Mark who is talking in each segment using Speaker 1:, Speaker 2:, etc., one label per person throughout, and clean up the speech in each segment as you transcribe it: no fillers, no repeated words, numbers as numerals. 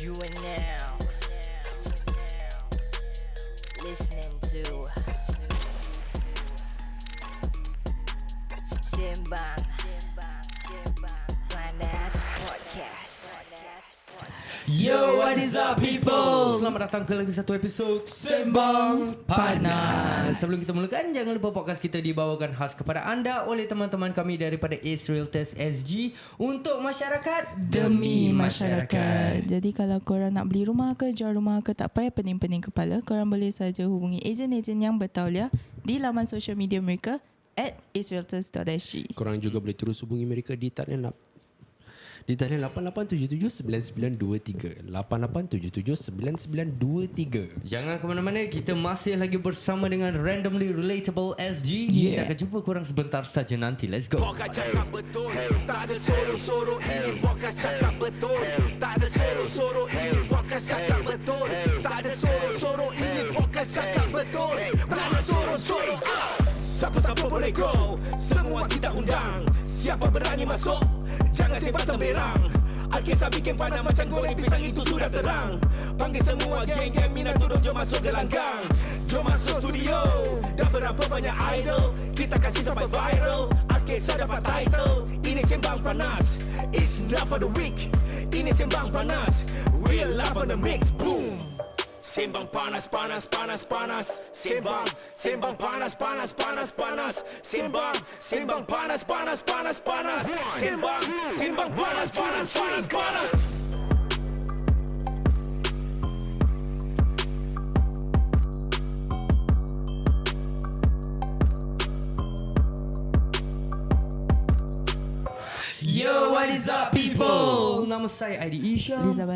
Speaker 1: You are now listening to Sembang Panas Podcast.
Speaker 2: Yo, what is up people? Selamat datang ke lagi satu episod Sembang Panas. Sebelum kita mulakan, jangan lupa podcast kita dibawakan khas kepada anda oleh teman-teman kami daripada AceRealtorsSg untuk masyarakat demi masyarakat.
Speaker 3: Jadi kalau korang nak beli rumah ke, jual rumah ke, tak payah pening-pening kepala, korang boleh saja hubungi ejen-ejen yang bertauliah di laman social media mereka @AceRealtorsSg.
Speaker 4: Korang juga boleh terus hubungi mereka di talian 88779923 88779923.
Speaker 2: Jangan ke mana-mana, kita masih lagi bersama dengan Randomly Relatable SG. Kita akan jumpa korang sebentar saja nanti. Let's go.
Speaker 5: Podcast cakap betul, tak ada sorok-sorok. Ini podcast cakap betul, tak ada sorok-sorok. Ini podcast cakap betul, tak ada sorok-sorok. Ini podcast cakap betul, tak ada sorok-sorok. Siapa-siapa boleh go, semua kita undang. Siapa berani masuk, jangan sebatang berang. Al-Kisah bikin panas macam goreng pisang, itu sudah terang. Panggil semua geng-geng minat turun, jom masuk gelanggang. Jom masuk studio, dah berapa banyak idol, kita kasih sampai viral. Al-Kisah dapat title, ini Sembang Panas. It's not for the weak, ini Sembang Panas. Real love on the mix, boom. Sembang panas, panas, panas, panas. Sembang, sembang panas, panas, panas, panas. Sembang, sembang panas, panas, panas, panas. Sembang, sembang panas, panas, panas, panas.
Speaker 2: Yo, what is up people? Nama saya Aidi Isha
Speaker 3: Liza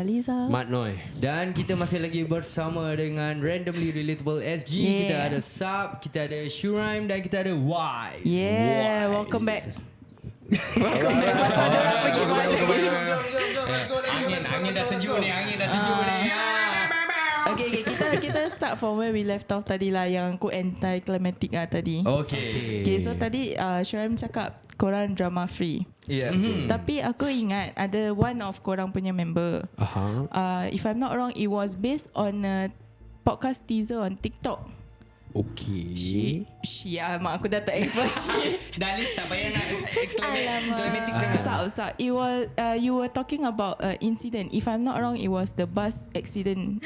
Speaker 4: Mat Noi.
Speaker 2: dan kita masih lagi bersama dengan Randomly Relatable SG. Kita ada Sab, kita ada Shuraim dan kita ada Wise.
Speaker 3: Welcome back. Welcome back. Macam ada orang pergi mana?
Speaker 2: Angin dah sejuk ni,
Speaker 3: Okay, kita start from where we left off tadi lah, yang aku anti-climatic lah tadi. Okay, so tadi Syuaim cakap korang drama free. Tapi aku ingat ada one of korang punya member. If I'm not wrong, it was based on a podcast teaser on TikTok.
Speaker 4: Okay.
Speaker 3: Mak aku dah tak expert.
Speaker 2: Dalis tak payah nak climatic
Speaker 3: Sab, it was you were talking about incident. If I'm not wrong, it was the bus accident.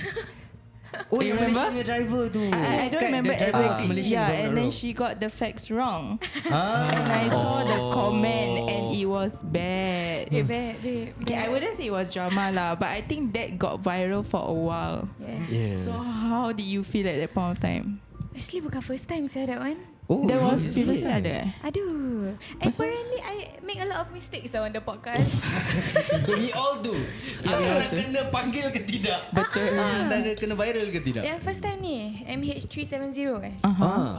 Speaker 2: Oh, yang Malaysian driver tu.
Speaker 3: I don't remember exactly. And then she got the facts wrong. And I saw the comment and it was bad.
Speaker 6: Bad.
Speaker 3: Okay, I wouldn't say it was drama lah, but I think that got viral for a while. So how did you feel at that point of time?
Speaker 6: Actually bukan first time saya that one.
Speaker 3: There was previously ada.
Speaker 6: Aduh. Apparently I make a lot of mistakes on the podcast.
Speaker 2: We all do. Ada nak kena panggil ke tidak?
Speaker 3: Betul.
Speaker 2: Ada kena viral ke tidak?
Speaker 6: Yang first time ni MH370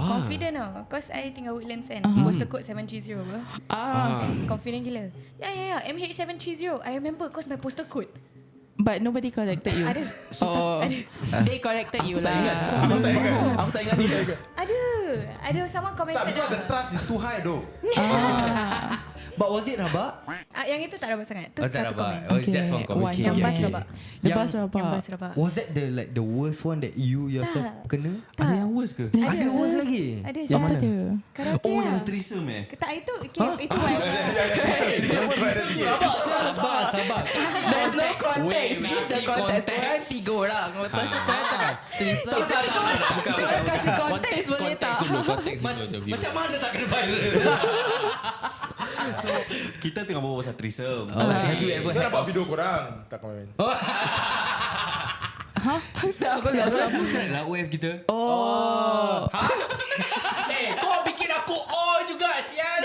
Speaker 6: confident tau. Cause I tinggal Woodlands kan. Postal code 730 confident gila. Ya MH730. I remember cause my postal code.
Speaker 3: But nobody corrected you.
Speaker 6: Ada.
Speaker 3: They corrected you lah.
Speaker 7: Aku tak ingat ni.
Speaker 6: Ada someone commented.
Speaker 7: Tak, because the trust is too high though.
Speaker 2: But was it rabak?
Speaker 6: Yang itu tak rabak sangat. Tu
Speaker 2: Tak
Speaker 6: satu
Speaker 2: rabak.
Speaker 6: komen.
Speaker 2: That's one comment.
Speaker 6: Yang bas rabak.
Speaker 3: Lepas
Speaker 6: Yang
Speaker 3: apa?
Speaker 6: bas rabak.
Speaker 2: Was that the worst one that you yourself kena?
Speaker 7: Ada yang worse ke?
Speaker 2: Ada worse lagi?
Speaker 6: Ada.
Speaker 3: Yang mana?
Speaker 6: Karaoke
Speaker 7: Oh,
Speaker 6: lah.
Speaker 7: yang threesome
Speaker 6: Tak, itu itu wild.
Speaker 2: Sabar.
Speaker 3: There's no context. Give the context. Korang 3 orang. Lepas tu korang cakap threesome. Korang kasih konteks boleh tak?
Speaker 2: Macam mana tak kena viral?
Speaker 7: So kita tengah bawa pasal threesome.
Speaker 2: Have you ever
Speaker 7: Kau
Speaker 2: had
Speaker 7: nampak video korang? Tak komen.
Speaker 3: Tak, aku tak tahu.
Speaker 2: subscribe lah wave kita?
Speaker 4: Kau bikin aku juga sial.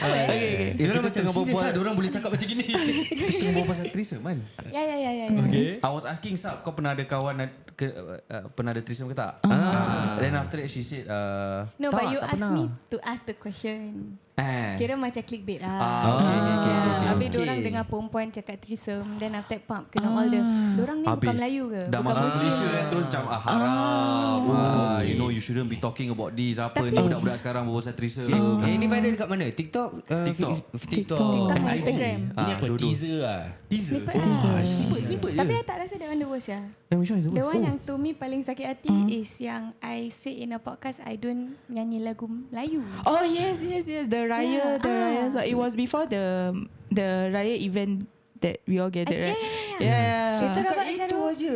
Speaker 2: Okay.
Speaker 7: Kita tengah berbual.
Speaker 2: Diorang boleh cakap macam gini.
Speaker 7: Kita tengah bawa pasal threesome kan?
Speaker 6: Ya.
Speaker 2: Okay.
Speaker 7: I was asking Sab, kau pernah ada kawan pernah ada threesome ke tak? Then after that she said
Speaker 6: No,
Speaker 7: tak,
Speaker 6: but you
Speaker 7: tak
Speaker 6: asked
Speaker 7: pernah.
Speaker 6: me to ask the question. Kira macam clickbait lah.
Speaker 7: Okay.
Speaker 6: Habis diorang dengar perempuan cakap threesome, then after that pump kena all the diorang ni bukan Melayu ke?
Speaker 7: Dah
Speaker 6: Bukan
Speaker 7: masuk
Speaker 6: Muslim
Speaker 7: Malaysia
Speaker 6: ke?
Speaker 7: terus macam haram. You know you shouldn't be talking about this. Apa ni budak-budak sekarang berbual threesome.
Speaker 2: Ini viral dekat mana? TikTok?
Speaker 6: TikTok dan Instagram.
Speaker 4: Ini apa? Teaser lah.
Speaker 7: Teaser.
Speaker 6: Snippet je. Tapi I tak rasa that one the worst ya.
Speaker 7: Which one is the
Speaker 6: The
Speaker 7: worst?
Speaker 6: one yang to me paling sakit hati is yang I say in a podcast I don't nyanyi lagu Melayu.
Speaker 3: Oh yes. The raya. So it was before the raya event that we all gathered, right? Yeah.
Speaker 6: Kita
Speaker 2: Cakap
Speaker 6: dapat
Speaker 2: itu aja.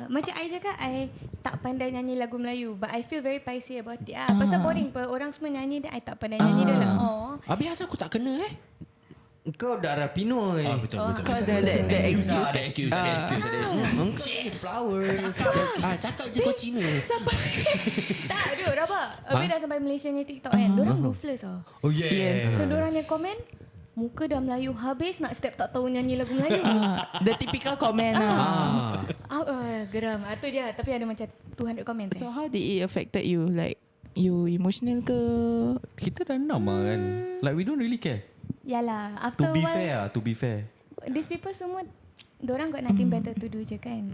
Speaker 6: Macam I cakap I tak pandai nyanyi lagu Melayu, but I feel very paiseh about it. Pasal boring pe, orang semua nyanyi dan I tak pandai nyanyi dah lah.
Speaker 4: Habis asal aku tak kena
Speaker 2: Kau darah Pinoy.
Speaker 4: Betul.
Speaker 3: Kau ada excuse.
Speaker 4: Ada excuse.
Speaker 2: Engkau flowers.
Speaker 4: Cakap je kau Cina.
Speaker 6: Tak, duk rabak. Habis dah sampai Malaysia ni TikTok kan. Diorang ruthless tau.
Speaker 2: Oh yes.
Speaker 6: So diorang yang komen, muka dah Melayu habis nak step tak tahu nyanyi lagu Melayu.
Speaker 3: The typical comment lah.
Speaker 6: Geram. Itu je. Tapi ada macam 200 comments.
Speaker 3: So how did it affected you? Like you emotional ke?
Speaker 7: Kita dah 6 lah kan. Like we don't really care.
Speaker 6: Yalah. After
Speaker 7: To be
Speaker 6: a while,
Speaker 7: fair.
Speaker 6: these people semua diorang got nothing better to do je kan.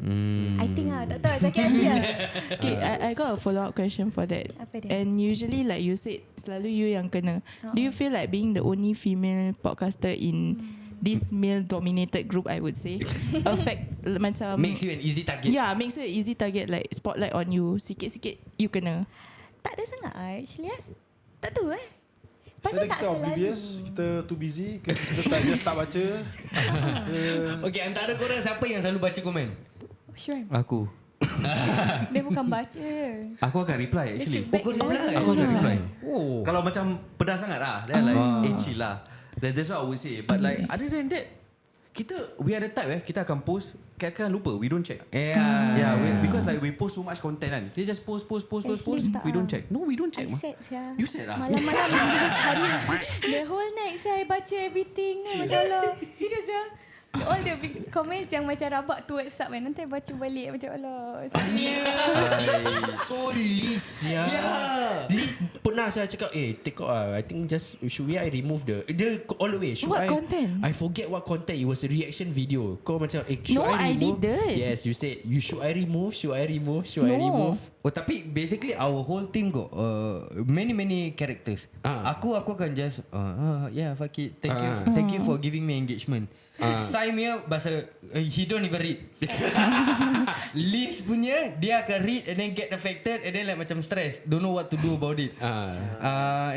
Speaker 6: I think tak tahu sakit hati lah.
Speaker 3: Okay, I got a follow-up question for that.
Speaker 6: Apa dia?
Speaker 3: And usually like you said, selalu you yang kena. Do you feel like being the only female podcaster in this male-dominated group, I would say, affect macam
Speaker 2: Makes you an easy target.
Speaker 3: Yeah, makes you an easy target. Like spotlight on you. Sikit-sikit you kena.
Speaker 6: Tak ada sangat actually Tak tahu
Speaker 8: Pasal
Speaker 6: tak
Speaker 8: kita oblivious, kita too busy, kita tak baca.
Speaker 2: Okay, antara korang siapa yang selalu baca komen?
Speaker 6: Sure.
Speaker 7: Aku
Speaker 6: Dia bukan baca.
Speaker 7: Aku akan reply actually.
Speaker 6: Kau reply?
Speaker 7: Aku akan reply.
Speaker 2: Oh.
Speaker 7: Kalau macam pedas sangat lah, then like chill lah. That's what I would say. But like other than that, we are the type kita akan post, kadang-kadang lupa, we don't check. Because like we post so much content kan. Kita just post. We don't check. No, we don't check.
Speaker 6: I set sia.
Speaker 7: You set lah.
Speaker 6: Malam-malam hari the whole night saya baca everything macam Allah. Serius ya. All the big comments yang macam rabak tu WhatsApp kan. Nanti baca balik macam Allah.
Speaker 4: So Liz Liz pernah saya cakap take out I think just should I remove the all the way should
Speaker 3: What content?
Speaker 4: I forget what content. It was a reaction video. Kau macam should
Speaker 3: No,
Speaker 4: I remove?
Speaker 3: I didn't.
Speaker 4: Yes, you said should I remove? I remove?
Speaker 2: Oh, tapi basically our whole team got many characters. Aku akan just fuck it. Thank you for giving me engagement. Sign me up bahasa he don't even read. Liz punya dia akan read and then get affected and then like macam stress, don't know what to do about it.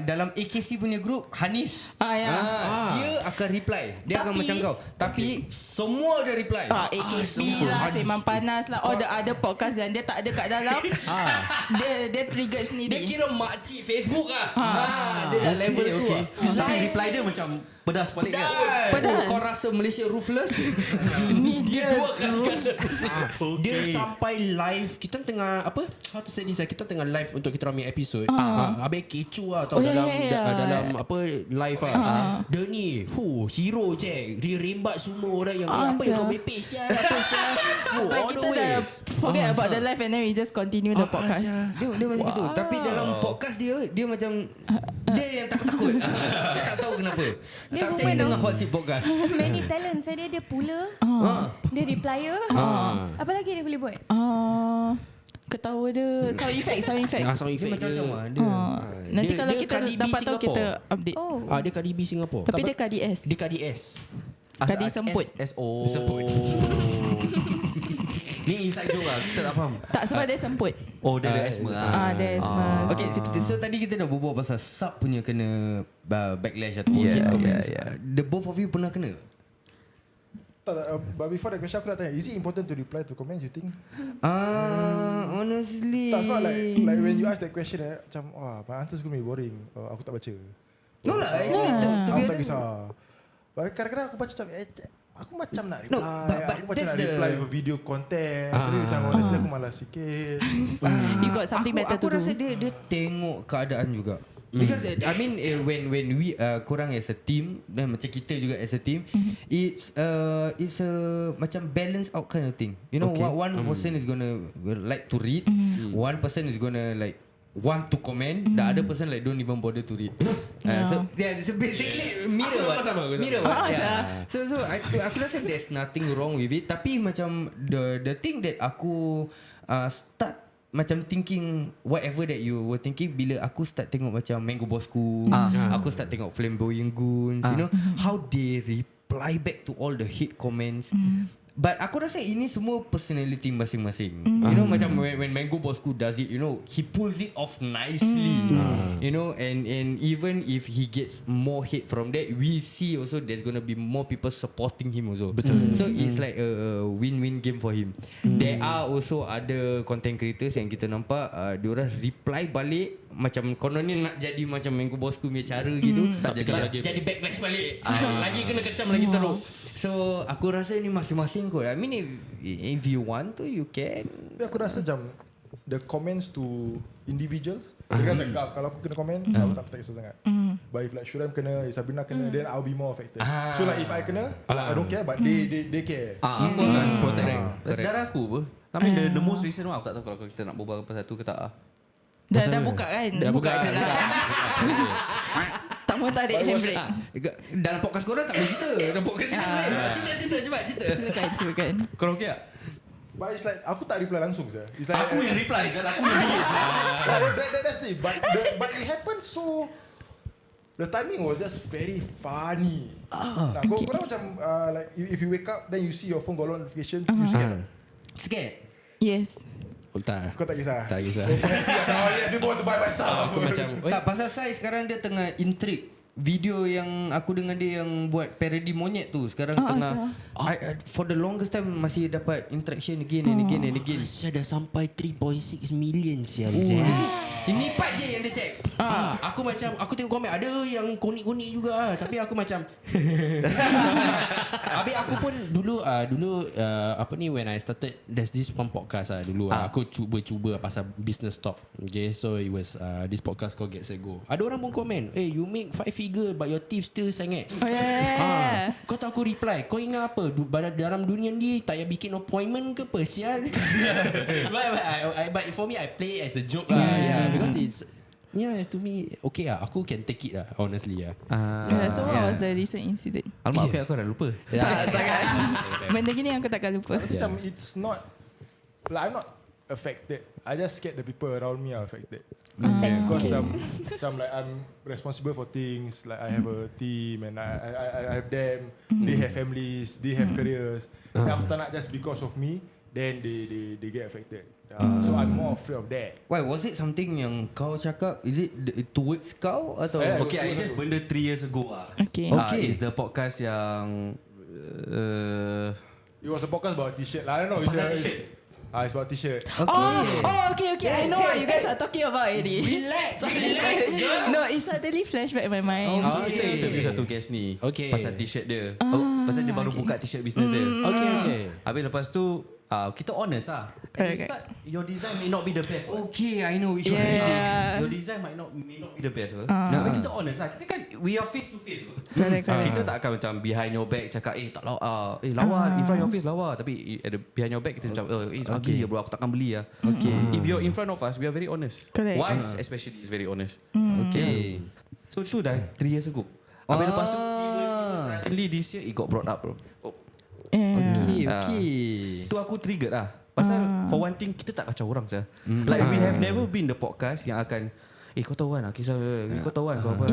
Speaker 2: Dalam AKC punya group Hanis dia akan reply, dia akan macam kau, tapi semua dia reply.
Speaker 3: AKC lah, Sembang Panas lah, all the other podcast yang dia tak ada kat dalam. Dia trigger sendiri.
Speaker 2: Dia kira makcik Facebook lah. Dia dah level tu lah.
Speaker 7: Tapi reply dia macam pedas balik kan.
Speaker 3: Pedas.
Speaker 2: Kau rasa Malaysia ruthless?
Speaker 3: Ni dia
Speaker 4: Dia sampai live. Kita tengah apa? How to say this? Kita tengah live untuk kita ramai episod. Habis kecoh lah tau dalam apa live lah. Dia ni hero je. Dia rembat semua orang yang apa yang kau mepek sial.
Speaker 3: Sampai kita dah forget about the live and then we just continue the podcast.
Speaker 2: Dia macam gitu. Tapi dalam podcast dia macam dia yang takut. Dia tak tahu kenapa.
Speaker 6: Dia
Speaker 2: Tak saya dengar hot seat podcast.
Speaker 6: Many talent. Saya dia puller, dia replyer. Apa lagi dia boleh buat?
Speaker 3: Ketawa dia. Sound effect.
Speaker 4: Sound
Speaker 2: Dia
Speaker 4: effect
Speaker 2: macam-macam lah.
Speaker 3: Nanti
Speaker 4: Dia-
Speaker 3: kalau
Speaker 4: dia
Speaker 3: kita
Speaker 4: Cardi B
Speaker 3: dapat tahu
Speaker 4: Singapore.
Speaker 3: kita update.
Speaker 4: Dia KDB Singapore.
Speaker 3: Tapi dia KDS.
Speaker 4: Dia KDS.
Speaker 3: Kadi semput.
Speaker 7: SO.
Speaker 4: Semput.
Speaker 7: Ni inside joke lah. Kita tak faham.
Speaker 3: Tak, sebab dia semput.
Speaker 7: Oh, dia ada asthma.
Speaker 3: Dia asthma.
Speaker 2: Okay, so tadi kita dah berbual pasal sub punya kena backlash atau The both of you pernah kena?
Speaker 8: Tak, but before that question aku nak tanya, is it important to reply to comments, you think?
Speaker 2: Honestly
Speaker 8: Tak, sebab like when you ask that question macam my answers gonna be boring. Aku tak baca.
Speaker 2: No lah, actually
Speaker 8: Aku tak kisah. But kadang-kadang aku baca macam aku macam nak reply.
Speaker 2: but
Speaker 8: Aku macam nak
Speaker 2: that's
Speaker 8: reply with video content. Tapi macam honestly aku malas sikit.
Speaker 3: You got something better to
Speaker 2: Aku
Speaker 3: do.
Speaker 2: rasa dia tengok keadaan juga. Because I mean when we korang as a team dan macam kita juga as a team, it's a macam balance out kind of thing. You know, one person is gonna like to read, one person is gonna like want to comment, the other person like don't even bother to read. So basically mirror what. Mirror what. So aku rasa there's nothing wrong with it. Tapi macam the thing that aku start macam thinking whatever that you were thinking bila aku start tengok macam Mango Bosku, aku start tengok Flamboyant Goons, you know how they reply back to all the hate comments. But aku rasa ini semua personality masing-masing. You know macam when Mango Bosku does it, you know he pulls it off nicely. You know and even if he gets more hate from that, we see also there's gonna be more people supporting him also. So it's like a win-win game for him. There are also other content creators yang kita nampak diorang reply balik macam kononnya nak jadi macam Mango Bosku punya cara gitu, tak jadi backlash balik. Lagi kena kecam lagi teruk. So aku rasa ni masing-masing kot. I mean if you want to, you can.
Speaker 8: Tapi aku rasa macam the comments to individuals, dia cakap kalau aku kena komen, aku tak kisah sangat. But if like Shurem kena, Sabrina kena, then I'll be more affected. So like if I kena, I don't care, but they care.
Speaker 7: Aku akan protect saudara aku apa. Tapi the most recent one aku tak tahu kalau kita nak berbual pasal tu ke tak.
Speaker 3: Dah buka kan? Dah buka je lah. Tak mau tarik handbrake.
Speaker 2: Dalam podcast korang tak boleh cerita. Dalam podcast kita cerita cepat cerita.
Speaker 3: Silakan.
Speaker 7: Korang okey tak?
Speaker 8: But it's like aku tak reply langsung saja. It's like
Speaker 7: Aku yang reply je lah. Aku yang bingit je.
Speaker 8: That's the but it happened so. The timing was just very funny. Korang macam like if you wake up then you see your phone got notification, you scared.
Speaker 3: Yes.
Speaker 8: Kau tak kisah.
Speaker 7: Tak kisah.
Speaker 8: Dia want to buy my stuff.
Speaker 2: Aku macam tak, pasal saya sekarang dia tengah intrigue. Video yang aku dengan dia yang buat parody monyet tu sekarang tengah for the longest time masih dapat interaction again and again and again.
Speaker 4: Saya dah sampai 3.6 million sial.
Speaker 2: Ini part je yang dia check.
Speaker 4: Aku macam aku tengok komen ada yang kunik-kunik juga tapi aku macam habis aku pun dulu apa ni when I started there's this one podcast dulu aku cuba pasal business talk. Okay, so it was this podcast called Get Set Go. Ada orang pun komen, you make 5 figure but your teeth still sengit. Kau tahu aku reply, kau ingat apa dalam dunia ni tak payah bikin appointment ke apa sial. But for me I play as a joke lah. Because it's to me okay lah. Aku can take it lah, honestly lah.
Speaker 3: So what was the recent incident?
Speaker 7: Alamak, aku dah lupa.
Speaker 3: Takkan. Benda gini aku takkan lupa.
Speaker 8: Macam it's not like I'm not affected. I just scared the people around me are affected. Because macam like I'm responsible for things. Like I have a team and I have them. They have families. They have careers. And aku tak nak just because of me, then they get affected. So I'm more afraid of that.
Speaker 2: Why was it something yang kau cakap? Is it towards kau atau?
Speaker 7: Okay, I just benda 3 years ago lah.
Speaker 3: Okay.
Speaker 7: It's the podcast yang
Speaker 8: It was a podcast about t-shirt lah. I don't know. It's about t-shirt.
Speaker 3: Okay. I know what you guys are talking about already. Relax. No, it suddenly flashback in my mind.
Speaker 7: Kita interview satu guest ni pasal t-shirt dia. Pasal dia baru buka t-shirt business dia.
Speaker 4: Okay.
Speaker 7: Habis lepas tu kita honest lah. At the start, your design may not be the best.
Speaker 2: Okay, I know which one.
Speaker 7: Your design may not be the best. Tapi kita honest lah. Kita kan we are face to face. Kita tak akan macam behind your back cakap tak lawa. Lawa in front of your face lawa. Tapi at the behind your back kita macam ugly ya bro, aku takkan beli lah. If you're in front of us, we are very honest. Wise especially is very honest. Okay. So itu dah 3 years ago. Habis lepas tu suddenly this year it got brought up bro.
Speaker 2: Okay.
Speaker 7: Tu aku trigger lah. Pasal for one thing kita tak kacau orang saja. Like we have never been the podcast yang akan kau tahu kan Al-Kisah, kau tahu kan kau apa.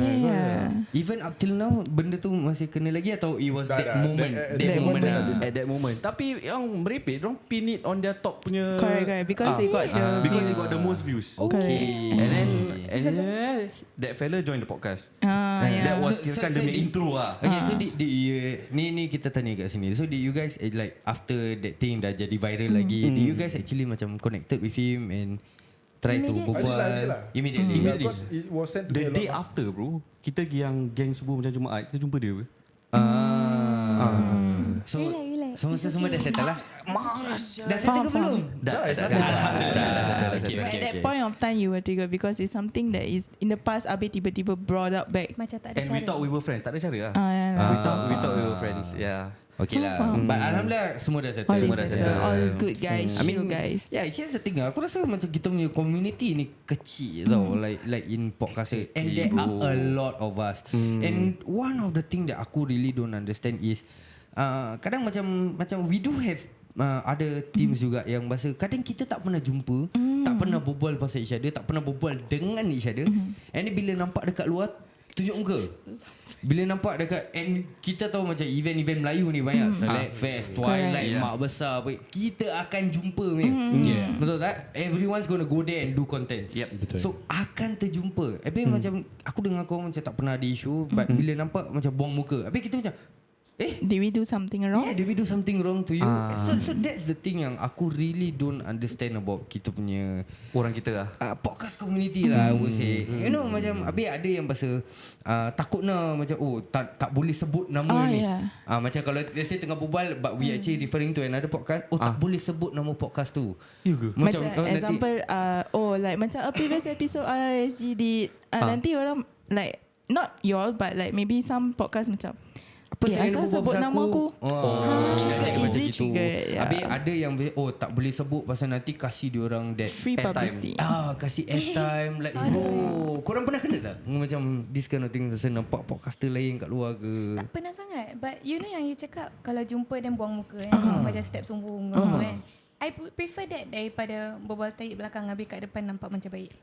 Speaker 2: Even up till now benda tu masih kena lagi atau it was that moment.
Speaker 7: At that moment. Tapi yang merepek dorang pin it on their top punya.
Speaker 3: Correct. Because they got
Speaker 7: the most views.
Speaker 2: Okay.
Speaker 7: And then that fella join the podcast. That was kirakan demi intro lah.
Speaker 2: Okay, so ni kita tanya kat sini. So did you guys like after that thing dah jadi viral lagi, did you guys actually macam connected with him and try to berbual immediately?
Speaker 8: Because it was sent to
Speaker 7: the day after bro, kita pergi yang geng subuh macam Jumaat, kita jumpa dia.
Speaker 2: So Semua dah settle lah. Dah settle ke belum?
Speaker 7: Dah settle.
Speaker 3: At that point of time you were triggered because it's something that is in the past Abi tiba-tiba brought up back.
Speaker 6: Macam tak ada
Speaker 7: And
Speaker 6: cara.
Speaker 7: we thought we were friends. Tak ada cara lah.
Speaker 3: Yeah.
Speaker 7: We thought we were friends. Yeah.
Speaker 2: Okay lah. But Alhamdulillah semua dah settle.
Speaker 3: All
Speaker 7: Semua
Speaker 3: is
Speaker 7: dah
Speaker 3: settled.
Speaker 7: settle.
Speaker 3: All is good guys.
Speaker 2: I mean
Speaker 3: Chill guys.
Speaker 2: Yeah, actually the thing aku rasa macam kita punya community ni kecil tau, like in podcast and there are a lot of us. And one of the thing that aku really don't understand is kadang macam we do have ada teams juga yang bahasa kadang kita tak pernah jumpa, tak pernah berbual pasal each other, tak pernah berbual dengan each other. And then bila nampak dekat luar tunjuk muka. Bila nampak dekat, and kita tahu macam event-event Melayu ni banyak Select Fest, Twilight, Mak Besar, kita akan jumpa betul tak? Everyone's gonna go there and do content.
Speaker 4: Betul.
Speaker 2: So akan terjumpa. Habis macam aku dengar kau macam tak pernah ada isu, but bila nampak macam buang muka, habis kita macam
Speaker 3: Did we do something wrong?
Speaker 2: yeah, did we do something wrong to you? So that's the thing yang aku really don't understand about kita punya
Speaker 7: Orang kita lah.
Speaker 2: podcast community lah, I would say. You know, macam habis ada yang bahasa takut nak macam tak boleh sebut nama ni. Macam kalau let's say tengah berbual but we actually referring to another podcast, tak boleh sebut nama podcast tu.
Speaker 3: Macam example like macam a previous episode RSG di nanti orang like not y'all but like maybe some podcast macam
Speaker 2: apa saya
Speaker 3: asal
Speaker 2: nak
Speaker 3: sebut
Speaker 2: pasal
Speaker 3: nama aku.
Speaker 2: Trigger
Speaker 3: easy trigger.
Speaker 2: Habis ada yang tak boleh sebut pasal nanti kasih diorang that
Speaker 3: Free publicity.
Speaker 2: kasih airtime like korang pernah kena tak macam this kind of thing pasal nampak podcaster lain kat luar ke?
Speaker 6: Tak pernah sangat. But you know yang you cakap kalau jumpa dan buang muka kan, macam step sombong kan. I prefer that daripada berbual tahi belakang habis kat depan nampak macam baik.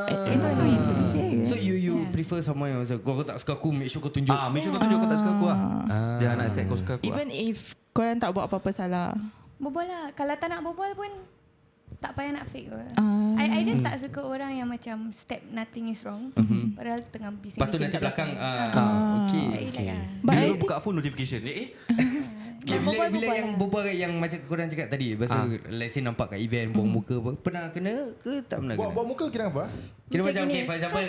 Speaker 6: Itu annoying to me.
Speaker 2: So you prefer someone yang macam kau tak suka aku, make sure kau tunjuk.
Speaker 7: Make sure kau tunjuk kau tak suka aku lah. Jangan nak step kau suka aku.
Speaker 3: Even if korang tak buat apa-apa salah.
Speaker 6: Berbual lah. Kalau tak nak berbual pun tak payah nak fake. I just tak suka orang yang macam step nothing is wrong. Padahal tengah bising.
Speaker 2: Lepas tu nanti belakang okay.
Speaker 3: But
Speaker 7: Bila
Speaker 3: I
Speaker 7: buka phone notification
Speaker 2: Okay, bila yang berbual yang macam korang cakap tadi, pasal let's say nampak kat event buang muka apa, pernah kena ke tak pernah kena?
Speaker 8: Buat muka kira apa?
Speaker 2: Kira macam for example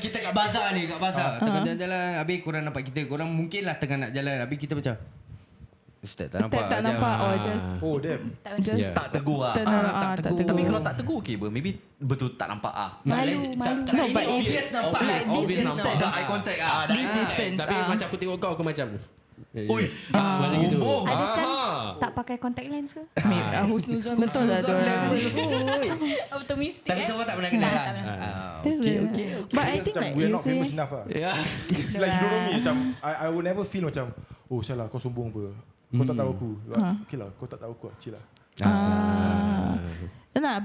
Speaker 2: kita kat bazar ni, tengah jalan-jalan, habis korang nampak kita, korang mungkin lah tengah nak jalan, habis kita macam Step tak nampak
Speaker 3: just
Speaker 8: damn.
Speaker 3: just
Speaker 7: tak tegur lah.
Speaker 3: tak tegur.
Speaker 7: Tapi kalau tak tegur okay ber, maybe betul tak nampak
Speaker 6: Malu.
Speaker 3: No, but if
Speaker 2: obvious nampak
Speaker 3: like this distance,
Speaker 7: eye contact
Speaker 3: this distance,
Speaker 4: Tapi macam aku tengok kau macam
Speaker 7: macam gitu.
Speaker 6: Ada kan tak pakai contact lens ke?
Speaker 3: husnuzon betul lah tu orang.
Speaker 6: Optimistic.
Speaker 2: Tapi semua tak pernah kena lah.
Speaker 3: That's okay. But I think like
Speaker 8: we're
Speaker 3: you
Speaker 8: not
Speaker 3: say
Speaker 8: famous enough lah. It's like you don't know me. Macam I will never feel macam salah kau sombong apa. Kau tak tahu aku. Okay lah, kau tak tahu aku. Chill lah.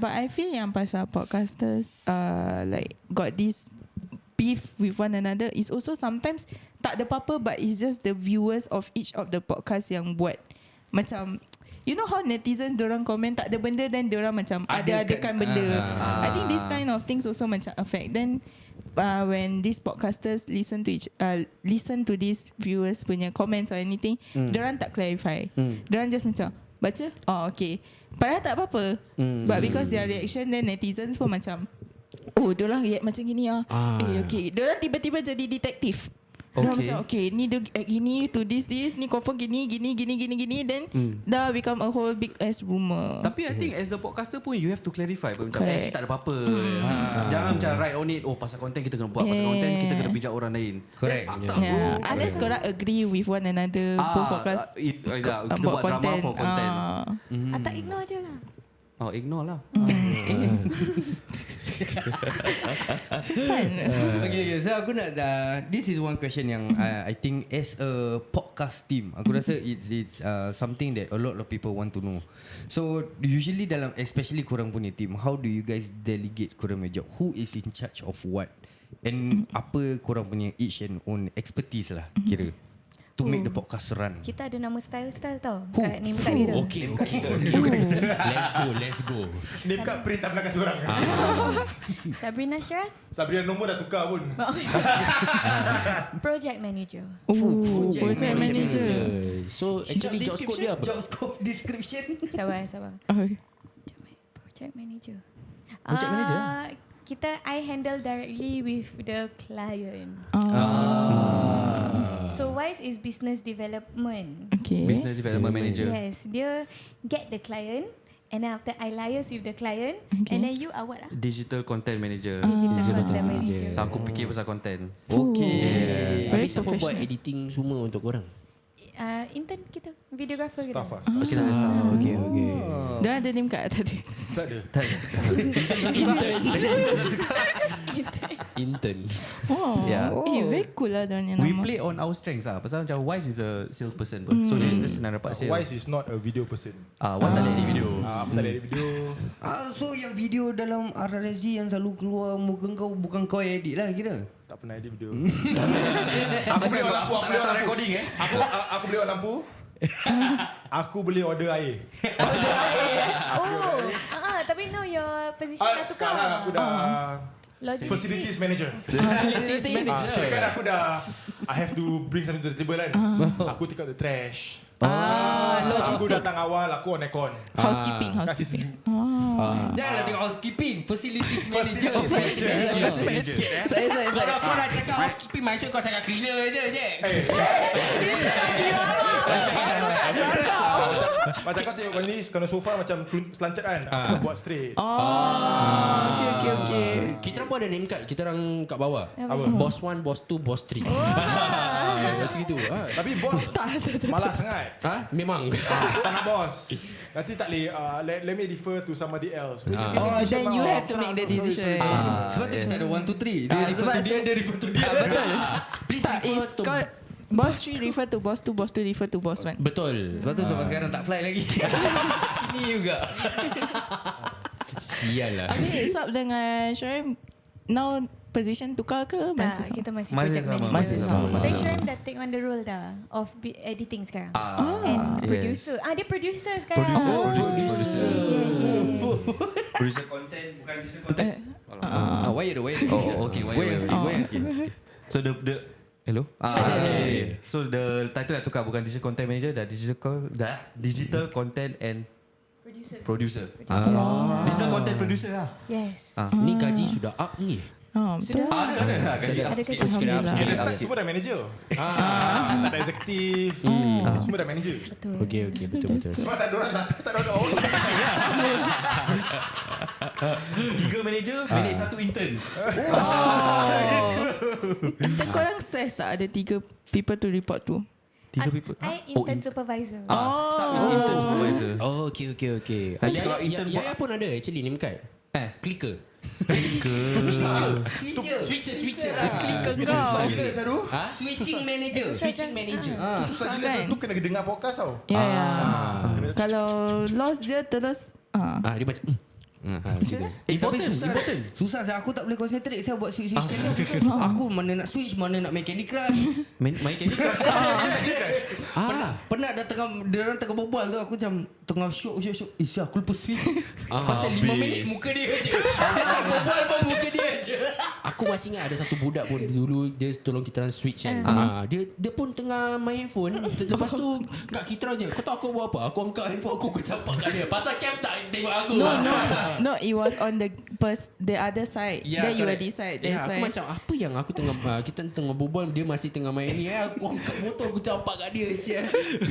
Speaker 3: But I feel yang pasal podcasters like got this beef with one another is also sometimes tak ada apa-apa but it's just the viewers of each of the podcast yang buat macam you know how netizens dorang komen tak ada benda dan dorang macam ada-adakan benda. I think this kind of things also macam affect. Then when these podcasters listen to these viewers punya comments or anything, dorang tak clarify. Dorang just macam baca, okay. Padahal tak apa-apa. But because their reaction, then netizens pun macam diorang react macam gini okay. Diorang tiba-tiba jadi detektif. Diorang macam ni dia gini to this ni confirm gini then dah become a whole big ass rumor.
Speaker 7: Tapi I think as the podcaster pun you have to clarify macam actually tak ada apa-apa. Jangan macam write on it pasal konten kita kena buat, pasal konten kita kena bijak orang lain.
Speaker 2: Correct.
Speaker 3: Unless korang agree with one another both podcast
Speaker 7: kita buat drama for content.
Speaker 6: Tak ignore je lah.
Speaker 7: Ignore lah.
Speaker 2: Okay. So aku nak this is one question yang I think as a podcast team, aku rasa it's something that a lot of people want to know. So usually dalam especially korang punya team, how do you guys delegate korang punya job? Who is in charge of what? And apa korang punya each and own expertise lah kira to make the podcast run.
Speaker 6: Kita ada nama style tau kat name card kita.
Speaker 4: Okay. Let's go.
Speaker 8: Name card print tak belakang seorang.
Speaker 6: Sabrina Shiraz,
Speaker 8: Sabrina nombor dah tukar pun.
Speaker 6: project manager.
Speaker 3: Project manager.
Speaker 4: So actually job scope dia apa?
Speaker 2: Job scope description.
Speaker 6: Sabar. Project manager. I handle directly with the client. So WISE is business development.
Speaker 3: Okay.
Speaker 7: Business development manager.
Speaker 6: Yes, dia get the client, and then after I liaise with the client, and then you are what lah?
Speaker 7: Digital content manager.
Speaker 6: Digital content manager.
Speaker 7: So aku fikir pasal content.
Speaker 3: Okay. Very
Speaker 4: Habis siapa buat
Speaker 3: professional.
Speaker 4: editing semua untuk korang?
Speaker 6: Intern kita, videographer kita.
Speaker 8: Staff lah.
Speaker 7: Kita ada staff.
Speaker 4: Okay.
Speaker 3: Dia ada name kat tadi.
Speaker 8: Tak ada.
Speaker 4: Intern.
Speaker 3: Oh,
Speaker 7: Yeah.
Speaker 3: very cool lah dia punya nama.
Speaker 7: We play on our strengths lah. Pasal macam Wise is a salesperson pun. So dia senang dapat sales.
Speaker 8: Wise is not a video person.
Speaker 7: Wise tak boleh edit video.
Speaker 8: Aku tak ada edit video.
Speaker 2: So yang video dalam RRSG yang selalu keluar muka kau bukan kau yang edit lah kira.
Speaker 8: Tak pernah edit video.
Speaker 7: Aku beli lampu. Aku tak datang recording
Speaker 8: Aku beli lampu. Aku beli order air.
Speaker 6: Tapi now your position dah tukar.
Speaker 8: Sekarang aku dah
Speaker 6: Logistic.
Speaker 8: facilities manager.
Speaker 3: Facilities manager.
Speaker 8: Kira kan aku dah I have to bring something to the table kan. Aku take out the trash. Aku
Speaker 3: Logistics.
Speaker 8: datang awal, aku on aircon.
Speaker 3: Housekeeping.
Speaker 8: Kasih sejuk.
Speaker 2: Janganlah tengok housekeeping, facilities manager.
Speaker 3: Saya.
Speaker 4: Kalau kau nak cakap housekeeping, maksud kau cakap cleaner je.
Speaker 8: Macam kau tengok kau ni, kalau sofa macam slanted kan. Aku buat straight.
Speaker 3: Okay.
Speaker 4: Kita orang pun ada name card. Kita orang kat bawah.
Speaker 8: Apa?
Speaker 4: Boss 1, boss 2, boss 3. Macam itu.
Speaker 8: Tapi bos malas sangat.
Speaker 4: Memang.
Speaker 8: Tak nak bos. Nanti tak boleh let me refer to somebody else.
Speaker 3: Then you have to make the decision.
Speaker 2: Sebab tu kita ada 1, 2, 3. Dia refer to dia, dia refer to dia.
Speaker 3: Betul.
Speaker 4: Please
Speaker 3: Tak,
Speaker 4: refer
Speaker 3: is
Speaker 4: to...
Speaker 3: called boss 3 refer to boss 2, boss 2 refer to boss 1.
Speaker 4: Betul.
Speaker 2: Sebab tu sampai sekarang tak fly lagi. Ini juga.
Speaker 4: Sial lah.
Speaker 3: Habis Sab dengan Syarif now position tukar ke?
Speaker 6: Tak, kita masih
Speaker 7: Masih
Speaker 6: project
Speaker 7: sama.
Speaker 6: manager.
Speaker 3: Masih sama.
Speaker 6: Tapi Syarif dah take on the role dah of editing sekarang. And producer. Dia producer sekarang.
Speaker 7: Producer.
Speaker 6: Yeah.
Speaker 7: Content bukan digital content.
Speaker 2: Wire.
Speaker 7: Oh, okay.
Speaker 2: Wire sikit.
Speaker 7: So the hello. Okay. So the title dah tukar, bukan digital content manager, dah digital content and producer. Digital content producer lah.
Speaker 6: Yes.
Speaker 4: Ni gaji sudah up ni.
Speaker 3: Betul.
Speaker 7: Ada gaji up.
Speaker 6: Ada gaji.
Speaker 3: Alhamdulillah.
Speaker 8: Kita start semua dah manager. Tak ada eksekutif. Semua dah manager.
Speaker 6: Betul.
Speaker 4: Okay, betul.
Speaker 8: Sebab tak ada orang atas, tak ada orang bawah.
Speaker 7: 3 manager, manage 1 intern.
Speaker 3: Intern korang stress tak ada 3 people to report to?
Speaker 7: 3 people.
Speaker 6: I intern supervisor.
Speaker 7: Sub is intern supervisor.
Speaker 4: Oh, okay.
Speaker 7: Nanti kalau intern buat-
Speaker 4: Ya pun ada actually name card. Clicker.
Speaker 3: Switcher.
Speaker 8: Susah gila Saru.
Speaker 3: Switching manager.
Speaker 8: Susah gila Saru. Tu kena dengar podcast tau.
Speaker 3: Ya. Kalau lost dia terus
Speaker 4: Dia macam
Speaker 2: Important. Susah saya. Aku tak boleh concentrate saya buat switch. Aku mana nak switch, mana nak main Candy Crush.
Speaker 7: Main Candy Crush.
Speaker 2: Pernah dah dia orang tengah berbual tu aku macam tengah syok. Aku lupa switch. Pasal 5 minit muka dia je. Dia tak berbual pun muka dia je.
Speaker 4: Aku masih ingat ada satu budak pun dulu dia tolong kita orang switch kan. Dia pun tengah main handphone. Lepas tu kat kita orang je. Kau tahu aku buat apa? Aku angkat handphone aku campak kat dia. Pasal cam tak tengok aku.
Speaker 3: No, it was on the other side.
Speaker 4: Yeah,
Speaker 3: Then you were
Speaker 4: correct.
Speaker 3: this side.
Speaker 4: Ya,
Speaker 3: That's
Speaker 4: aku
Speaker 3: why.
Speaker 4: macam apa yang aku tengah kita tengah berbual, dia masih tengah main ni. Aku angkat motor aku campak kat dia.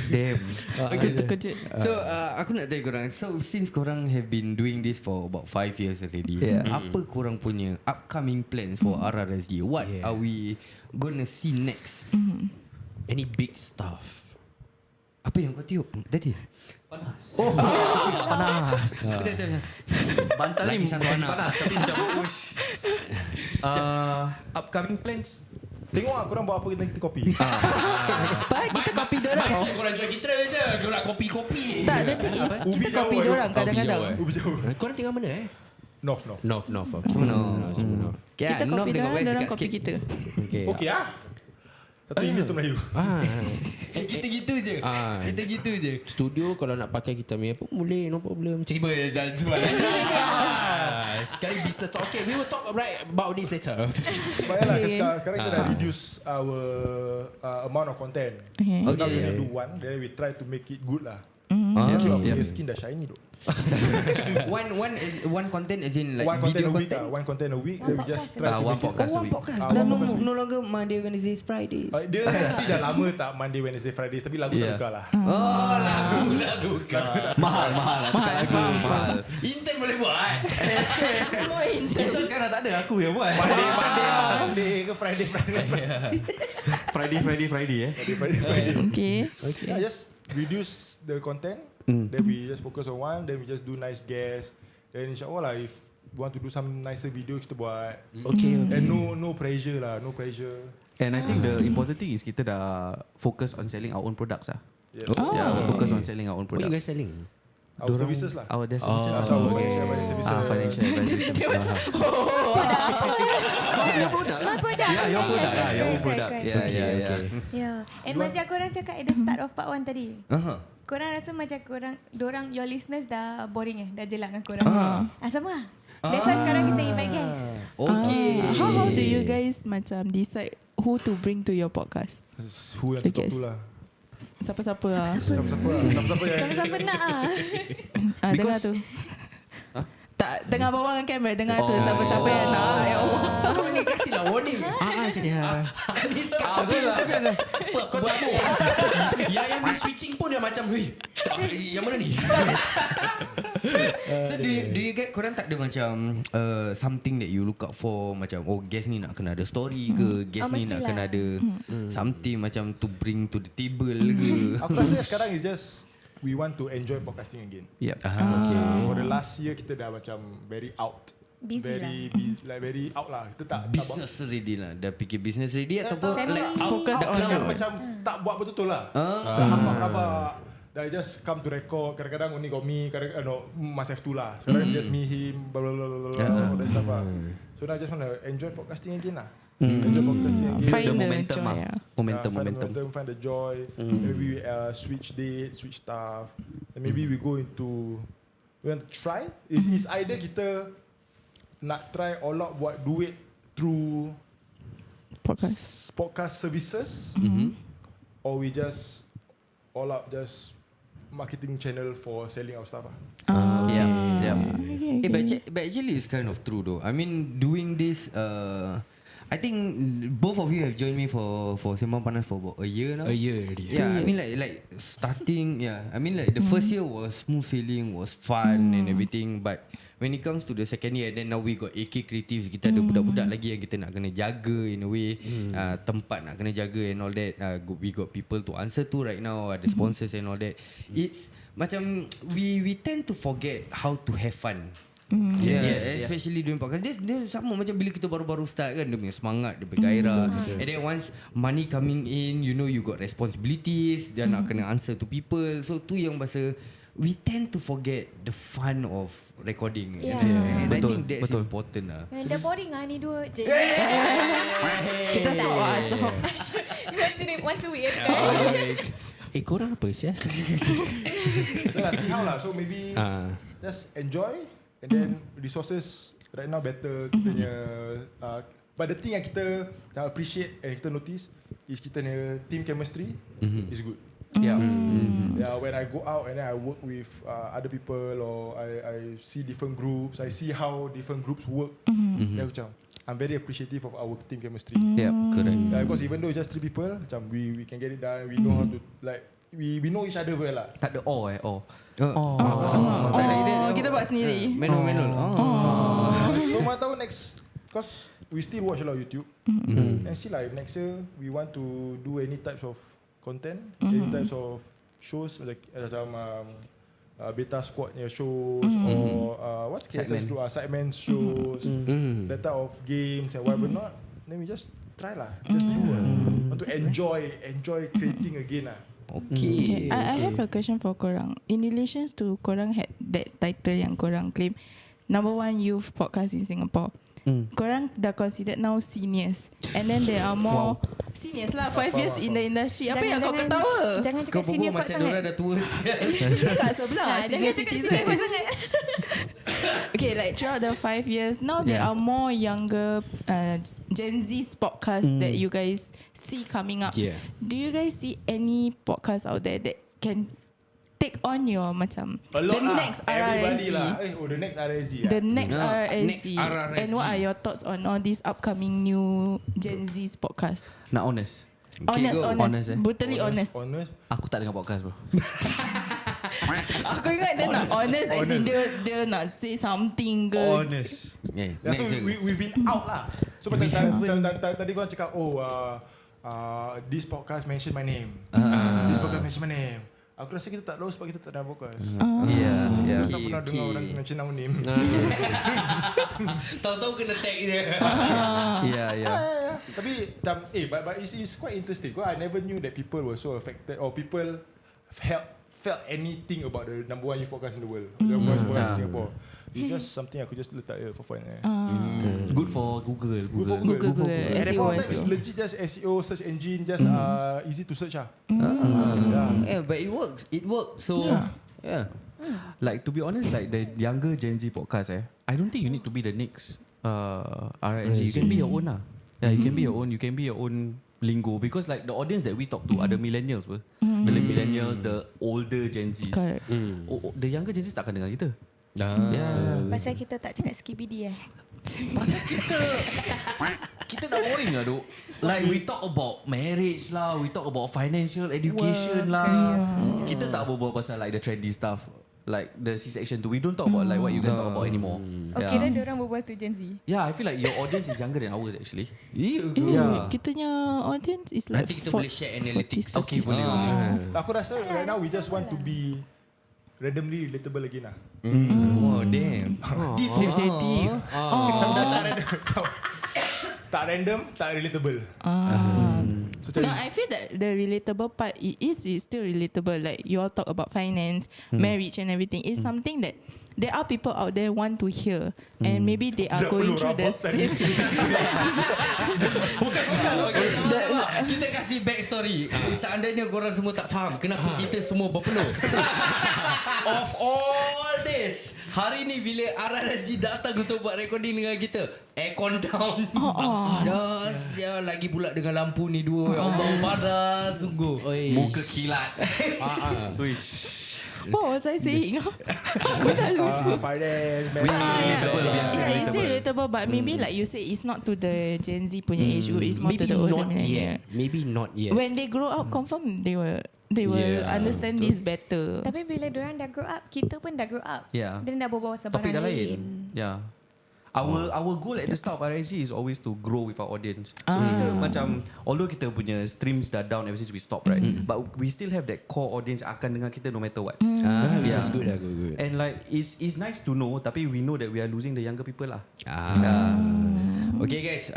Speaker 7: Damn.
Speaker 3: Aku terkejut.
Speaker 2: So aku nak tanya korang. So since korang have been doing this for about 5 years already, apa korang punya upcoming plans for RRSG? What are we gonna see next?
Speaker 4: Any big stuff?
Speaker 2: Apa yang kau tiup tadi?
Speaker 7: Panas.
Speaker 2: Panas.
Speaker 7: Bantal ni
Speaker 2: Lagi satu
Speaker 7: bukan
Speaker 2: anak.
Speaker 7: panas tapi macam push. Upcoming plans.
Speaker 8: Tengok lah korang buat apa kita kopi.
Speaker 3: Kita copy dorang.
Speaker 4: Biasa korang jual kita je. Kau nak kopi-kopi.
Speaker 3: Tak, the thing is
Speaker 8: Ubi
Speaker 3: kita copy
Speaker 8: jauh,
Speaker 3: dorang
Speaker 4: Ubi
Speaker 3: kadang-kadang.
Speaker 4: jauh,
Speaker 8: Ubi jauh.
Speaker 4: Korang tinggal mana
Speaker 8: North.
Speaker 4: North.
Speaker 2: Semua
Speaker 3: Kita copy dorang, dorang copy
Speaker 2: sikit.
Speaker 3: kita.
Speaker 4: Okay.
Speaker 8: Okey ah. Satu English, satu Melayu.
Speaker 2: Kita gitu je. Kita gitu je.
Speaker 4: Studio kalau nak pakai kita punya apa boleh, no problem. Ciba dah jual. Sekali business talk. Okay, we will talk about this later.
Speaker 8: Baiklah, sekarang kita dah reduce our amount of content.
Speaker 3: Okay.
Speaker 8: Now we do one, then we try to make it good lah. Your skin dah shiny tu.
Speaker 2: one content as in like
Speaker 8: One content
Speaker 2: video
Speaker 8: a week.
Speaker 2: content.
Speaker 8: One content a week. Then we just try to
Speaker 7: One
Speaker 8: make it.
Speaker 7: podcast a
Speaker 2: One
Speaker 7: week.
Speaker 2: podcast.
Speaker 8: one
Speaker 2: Dah
Speaker 8: podcast a
Speaker 2: no
Speaker 8: week.
Speaker 2: longer Monday, Wednesdays, Fridays.
Speaker 8: Dia actually dah lama tak Monday, Wednesday, Fridays. Tapi lagu tak tukar lah.
Speaker 2: Oh, lagu dah tukar.
Speaker 7: Mahal lah. Tukar lagu mahal.
Speaker 2: Intern boleh buat.
Speaker 3: Semua intern.
Speaker 7: Itu sekarang tak ada, aku yang buat.
Speaker 8: Monday ke Friday.
Speaker 7: Friday
Speaker 3: Okay.
Speaker 8: Yeah, just reduce the content. Then we just focus on one. Then we just do nice guests. Then insyaAllah lah, if we want to do some nicer video, kita buat.
Speaker 4: Okay.
Speaker 8: And no pressure lah. No pressure.
Speaker 7: And I think the important thing is kita dah focus on selling our own products lah.
Speaker 8: Yes.
Speaker 7: Yeah, focus on selling our own
Speaker 4: What you
Speaker 7: products.
Speaker 4: guys selling?
Speaker 8: Our services lah.
Speaker 7: Our services.
Speaker 8: So our financial advice services.
Speaker 7: Financial advisory services.
Speaker 6: My product.
Speaker 7: Yeah, your product lah. Your own product.
Speaker 6: Correct.
Speaker 7: Yeah.
Speaker 6: Yeah. And macam korang cakap at the start of part 1 tadi. Korang rasa macam dorang your listeners dah boring dah jelak dengan korang. Sama lah. That's why sekarang kita invite guys.
Speaker 2: Okay.
Speaker 3: How do you guys macam decide who to bring to your podcast?
Speaker 8: Who yang
Speaker 3: The
Speaker 8: to talk
Speaker 3: guest.
Speaker 8: tu lah.
Speaker 3: Siapa-siapa lah.
Speaker 8: Siapa yang
Speaker 6: Sama-sama nak
Speaker 3: Dengar tu. Tak, dengar bawah dengan kamera. Dengar tu siapa-siapa yang nak. Ya Allah.
Speaker 2: Kau ni kasihlah warning.
Speaker 4: Kau tak tahu. Yang ni switching pun dia macam, yang mana ni?
Speaker 2: So do you get, korang tak ada macam something that you look out for, macam guest ni nak kena ada story ke, guest ni nak kena ada something macam to bring to the table ke?
Speaker 8: Aku rasa sekarang is just we want to enjoy podcasting again.
Speaker 7: Yep.
Speaker 2: Okay.
Speaker 8: For the last year kita dah macam very out.
Speaker 6: Busy
Speaker 8: Very out lah. Kita tak
Speaker 2: Business ready lah. Dah fikir business ready ataupun
Speaker 6: Family.
Speaker 2: like
Speaker 3: Focus on
Speaker 8: kita
Speaker 3: your
Speaker 8: macam tak buat betul-betul lah. Hafak rabak. Dah just come to record. Kadang-kadang only got me. Kadang-kadang must have two lah. Sekarang just me, him, blah blah blah blah blah. All that stuff lah. So now I just want to enjoy podcasting again lah. Enjoy podcasting again.
Speaker 3: Find
Speaker 7: The
Speaker 3: the
Speaker 7: momentum
Speaker 3: joy.
Speaker 7: lah.
Speaker 8: Find the joy. Maybe switch date, switch stuff. And maybe we go into, we want to try. Is either kita nak try all out buat duit through podcast services, or we just all out just marketing channel for selling our stuff.
Speaker 2: Yeah. But actually it's kind of true though. I mean doing this I think both of you have joined me for Sembang Panas for about a year now.
Speaker 4: A year already.
Speaker 2: Yeah, I mean like starting, I mean like the first year was smooth sailing, was fun and everything, but when it comes to the second year, then now we got AK Creatives, kita ada budak-budak lagi yang kita nak kena jaga in a way, tempat nak kena jaga and all that. We got people to answer to right now, ada sponsors and all that. It's macam we tend to forget how to have fun. Especially during podcast. Dia sama macam bila kita baru-baru start kan, dia punya semangat, dia punya gairah. And then once money coming in, you know you got responsibilities, dan nak kena answer to people. So tu yang bahasa we tend to forget the fun of recording. And I think that's important lah.
Speaker 6: Dah boring ni dua je.
Speaker 3: Kita soal.
Speaker 6: Once a week.
Speaker 4: Korang apa sih?
Speaker 8: See how lah. So maybe just enjoy. And then resources right now better. Kita punya, but the thing yang kita appreciate and kita notice is kita punya team chemistry is good. Yeah, when I go out and then I work with other people, or I see different groups, I see how different groups work. Then macam I'm very appreciative of our team chemistry.
Speaker 2: Yeah, correct.
Speaker 8: Because even though just 3 people, macam we can get it done. We know how to like. We know each other well lah.
Speaker 7: Tak ada
Speaker 3: Kita buat sendiri.
Speaker 2: Manual.
Speaker 8: So mana tahu next, because we still watch a lot of YouTube, and see lah if next year we want to do any types of content, any types of shows like macam beta squad shows, or what's Sidemen shows, that type of games and whatever not. Then we just try lah, just do want to enjoy creating again lah.
Speaker 3: Okay. I have a question for korang. In relation to korang had that title yang korang claim #1 youth podcast in Singapore. Korang dah considered now seniors, and then there are more seniors lah, 5 years in the industry. Apa yang kau ketawa?
Speaker 6: Jangan
Speaker 2: Kau
Speaker 6: cakap senior
Speaker 2: berbual
Speaker 6: kot
Speaker 2: macam
Speaker 6: sangat.
Speaker 2: diorang dah tua.
Speaker 3: Sini kat sebelah
Speaker 6: Jangan
Speaker 3: senior
Speaker 6: cakap
Speaker 3: citizen.
Speaker 6: senior kot sangat.
Speaker 3: Okay, like throughout the 5 years, now there are more younger Gen Z podcasts that you guys see coming up.
Speaker 4: Yeah.
Speaker 3: Do you guys see any podcast out there that can take on your macam
Speaker 8: A lot
Speaker 3: the
Speaker 8: lah.
Speaker 3: next
Speaker 8: Everybody
Speaker 3: RRSG.
Speaker 8: lah. The next RRSG.
Speaker 3: The next RRSG.
Speaker 2: next RRSG.
Speaker 3: And what are your thoughts on all these upcoming new Gen Z's podcast?
Speaker 7: Nak honest.
Speaker 3: Honest,
Speaker 2: go.
Speaker 3: honest,
Speaker 7: Honest,
Speaker 3: brutally honest.
Speaker 7: Aku tak dengar podcast bro.
Speaker 3: Aku ingat dia nak honest as in dia nak say something ke.
Speaker 7: Honest.
Speaker 8: Yeah, so we've been out lah. So macam tadi korang cakap, this podcast mention my name. This podcast mention my name. Aku rasa kita tak tahu sebab kita tak ada podcast. Kita tak pernah dengar orang mention our name.
Speaker 2: Tahu-tahu kena tag dia.
Speaker 8: Tapi but it's quite interesting. Because I never knew that people were so affected or people felt anything about the number one youth podcast in the world. The number one podcast in Singapore. It's just something aku just letak for fun.
Speaker 7: Good for Google.
Speaker 3: Google.
Speaker 8: At that point of time, it's legit just SEO, search engine, just easy to search lah.
Speaker 2: Yeah, but it works. It works. So yeah.
Speaker 7: Like to be honest, like the younger Gen Z podcast, I don't think you need to be the next RRSG. You can be your own lah. Yeah, you can be your own. You can be your own lingo because like the audience that we talk to are the millennials, the millennials, the older Gen Zs. The younger Gen Zs tak akan dengar kita.
Speaker 6: Pasal kita tak cakap skibidi
Speaker 7: Pasal kita dah boring lah duk. Like we talk about marriage lah, we talk about financial education lah. Kita tak berbual pasal like the trendy stuff, like the C-section tu. We don't talk about like what you guys talk about anymore.
Speaker 6: Okay, then diorang berbual tu Gen Z.
Speaker 7: Yeah, I feel like your audience is younger than ours actually.
Speaker 3: Kitanya audience is like
Speaker 2: Nanti kita boleh share analytics.
Speaker 7: Okay, boleh.
Speaker 8: Aku rasa right now we just want to be randomly relatable again lah.
Speaker 2: Oh damn.
Speaker 3: deep.
Speaker 8: Macam dah tak random. Tak random, tak relatable. So
Speaker 3: No, I feel that the relatable part is still relatable. Like you all talk about finance, marriage and everything. It's something that there are people out there want to hear, and maybe they are going through the same.
Speaker 2: Bukan. Kita kasih backstory. Seandainya korang semua tak faham kenapa kita semua berpeluh. Of all this, hari ni bila RRSG datang untuk buat recording dengan kita, aircon down. Dah lagi pula dengan lampu ni dua. Allah panas sungguh.
Speaker 7: Muka kilat.
Speaker 3: What was I saying? Aku dah lupa.
Speaker 8: Finance,
Speaker 3: It's still relatable, but maybe like you say, it's not to the Gen Z punya age group. It's more to the older millennial.
Speaker 4: Maybe not yet.
Speaker 3: When they grow up, confirm they will understand this better.
Speaker 6: Tapi bila diorang dah grow up, kita pun dah grow up. Dan dah berbual pasal
Speaker 7: Topik
Speaker 6: barang
Speaker 7: dah
Speaker 6: lain.
Speaker 7: Yeah. Our goal at the start of RSG is always to grow with our audience. So kita macam, although kita punya streams dah down ever since we stopped, right? But we still have that core audience akan dengar kita no matter what.
Speaker 4: That's good.
Speaker 7: And like it's nice to know, tapi we know that we are losing the younger people lah.
Speaker 2: Okay guys,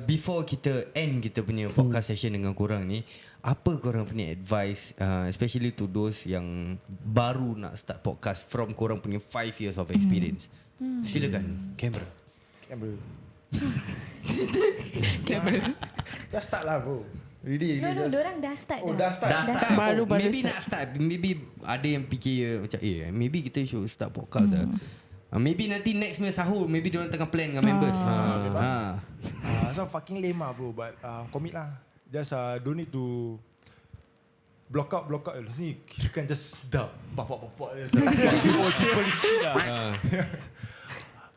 Speaker 2: before kita end kita punya podcast session dengan korang ni, apa korang punya advice, especially to those yang baru nak start podcast from korang punya 5 years of experience? Silakan, kamera.
Speaker 8: Just start lah bro. Really
Speaker 6: No,
Speaker 8: just.
Speaker 6: diorang dah start
Speaker 8: Dah start.
Speaker 3: Baru
Speaker 2: Maybe
Speaker 3: start.
Speaker 2: nak start. Maybe ada yang fikir macam maybe kita should start podcast lah. Maybe nanti next punya sahur, maybe diorang tengah plan dengan members.
Speaker 8: So fucking lame lah bro, but commit lah. Just don't need to block out. Ni you can just dub. Pop. Simple shit lah.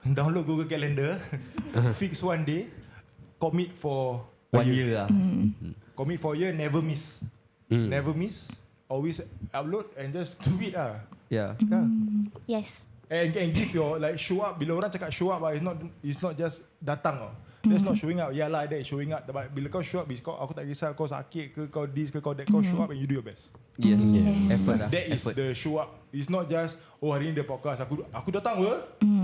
Speaker 8: Download Google Calendar, fix one day, commit for
Speaker 7: 1 year lah.
Speaker 8: Commit for a year, never miss. Never miss. Always upload and just do it lah.
Speaker 7: Yeah.
Speaker 6: Yes.
Speaker 8: And give your like show up. Bila orang cakap show up, it's not just datang. That's not showing up. Yeah lah, that showing up. But bila kau show up, aku tak kisah kau sakit ke, kau this ke, kau that. Kau show up and you do your best.
Speaker 7: Yes. Effort lah.
Speaker 8: That is the show up. It's not just hari ni dia podcast. Aku datang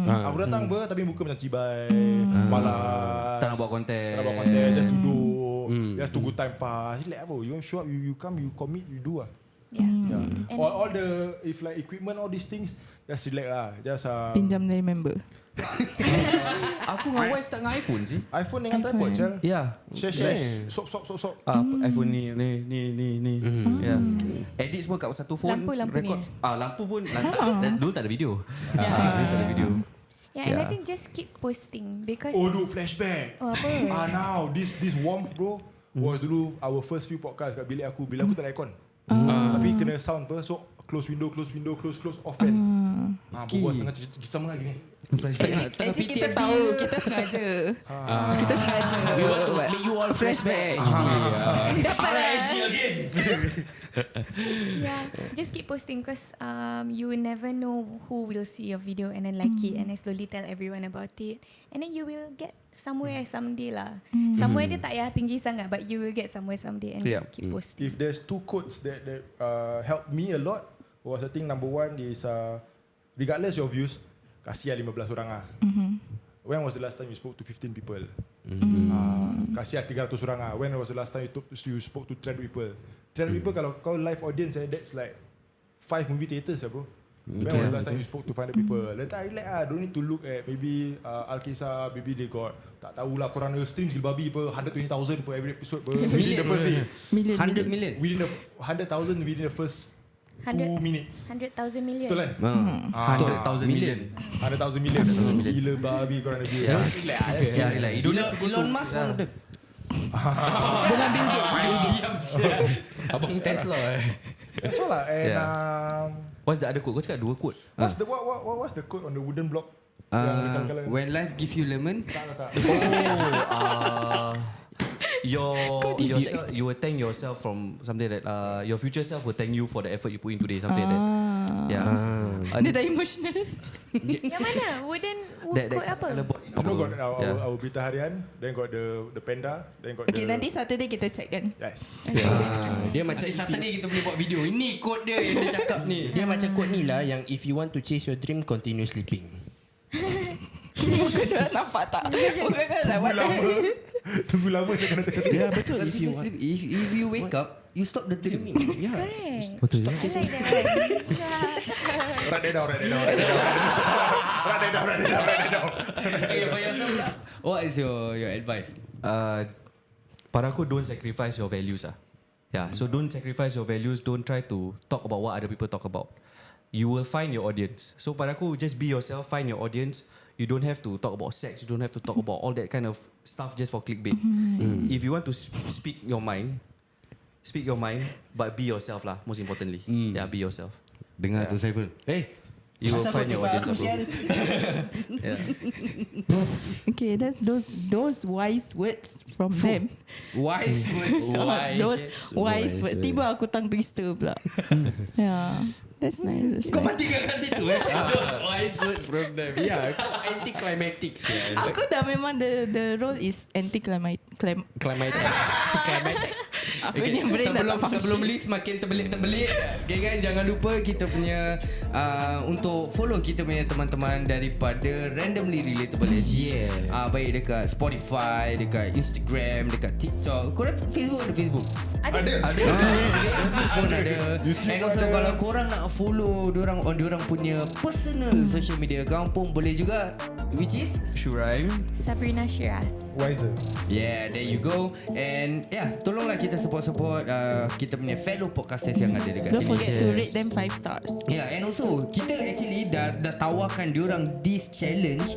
Speaker 8: Aku datang tapi muka macam cibai, malas.
Speaker 7: Tak nak buat konten.
Speaker 8: Just duduk. Just tunggu time pass. Like apa? You want show up, you come, you commit, you do lah.
Speaker 6: Yeah.
Speaker 8: All the if like equipment, all these things, just relax lah. Just
Speaker 3: Pinjam dari member.
Speaker 7: Aku dengan Wise tak dengan iPhone sih.
Speaker 8: iPhone dengan tripod cel.
Speaker 7: Yeah.
Speaker 8: Share. Sop.
Speaker 7: iPhone ni. Yeah. Edit semua kat satu phone.
Speaker 6: Lampu
Speaker 7: record.
Speaker 6: ni.
Speaker 7: Lampu pun dulu tak ada video. Dulu tak ada video.
Speaker 6: And I think just keep posting because
Speaker 8: Do flashback.
Speaker 6: apa?
Speaker 8: Now this warmth bro was dulu our first few podcast kat bilik aku. Bila aku tak ada aircon. Tapi kena sound apa. So close window, off fan. Berbual setengah kisah mana gini.
Speaker 3: Actually kita tahu, kita sengaja. Kita sengaja.
Speaker 4: We want to make you all flashback.
Speaker 3: RSG
Speaker 2: again.
Speaker 6: Yeah, just keep posting because you never know who will see your video and then like it and then slowly tell everyone about it and then you will get somewhere someday lah. Somewhere dia tak payah tinggi sangat but you will get somewhere someday and just keep posting.
Speaker 8: If there's 2 quotes that helped me a lot was I think number 1 is regardless your views, kasih 15 orang lah. When was the last time you spoke to 15 people? Kasih 300 orang lah. When was the last time you spoke to 300 people? 300 people kalau kau live audience that's like 5 movie theaters bro. When was the last time you spoke to 500 people? Then I relax lah. Don't need to look at maybe Al-Kisah, maybe they got tak tahulah korang streams gila babi per 120,000 per every episode per within the first day.
Speaker 2: 100 million.
Speaker 8: Within the 100,000 within the first 2 minutes.
Speaker 6: 100,000 million.
Speaker 8: Betul kan?
Speaker 7: 100,000 million.
Speaker 8: 100,000 million. Gila babi korang lagi.
Speaker 7: Relax.
Speaker 2: Elon Musk one of them.
Speaker 3: Dengan Bill Gates.
Speaker 2: Abang Tesla.
Speaker 8: That's all lah. And
Speaker 7: What's the other quote? Kau cakap 2 quote.
Speaker 8: what's the quote on the wooden block?
Speaker 2: When life gives you lemon.
Speaker 8: Tak.
Speaker 7: You will thank yourself from something that your future self will thank you for the effort you put in today, something like that.
Speaker 3: Dia dah emotional.
Speaker 6: Yang mana? Wooden quote apa?
Speaker 8: You know got our berita harian, then got the panda, then got
Speaker 3: Okay, nanti Saturday kita check kan.
Speaker 8: Yes.
Speaker 4: Dia macam
Speaker 2: Saturday kita boleh buat video. Ini quote dia yang dia cakap ni.
Speaker 4: Dia macam quote ni lah yang if you want to chase your dream, continue sleeping.
Speaker 3: Muka dia nampak tak? Muka dia
Speaker 8: Tunggu lama saya kena tengok.
Speaker 4: Ya betul.
Speaker 2: If you wake up, you stop the dreaming.
Speaker 6: Correct.
Speaker 7: Betul.
Speaker 6: I like that.
Speaker 8: Write that down.
Speaker 2: Okay, for yourself, what is your advice?
Speaker 7: Pada aku, don't sacrifice your values so don't sacrifice your values. Don't try to talk about what other people talk about. You will find your audience. So pada aku, just be yourself, find your audience. You don't have to talk about sex. You don't have to talk about all that kind of stuff just for clickbait. If you want to speak your mind, but be yourself lah. Most importantly, be yourself.
Speaker 2: Dengar tu Saiful.
Speaker 7: You will find your audience, bro.
Speaker 3: Okay, that's those wise words from them.
Speaker 2: Wise words.
Speaker 3: Those wise words. Tiba aku tongue twister pula. That's nice.
Speaker 2: Kau mati kat situ Those wise words from them.
Speaker 4: Anti-climatics.
Speaker 3: Aku dah memang the role is anti-climatic.
Speaker 2: Okay, sebelum list makin terbelit. Okay guys, jangan lupa kita punya untuk follow kita punya teman-teman daripada Randomly Relatable SG. Baik dekat Spotify, dekat Instagram, dekat TikTok. Korang Facebook ada Facebook?
Speaker 6: Ada.
Speaker 2: Facebook pun ada. And also kalau korang nak follow diorang punya personal social media account pun boleh juga, which is
Speaker 7: Shuraim,
Speaker 6: Sabrina Shiraz.
Speaker 8: Wiser.
Speaker 2: Yeah, there you go. And tolonglah kita support kita punya fellow podcasters yang ada dekat
Speaker 3: Don't
Speaker 2: sini.
Speaker 3: forget to rate them 5 stars.
Speaker 2: And also kita actually dah tawarkan diorang this challenge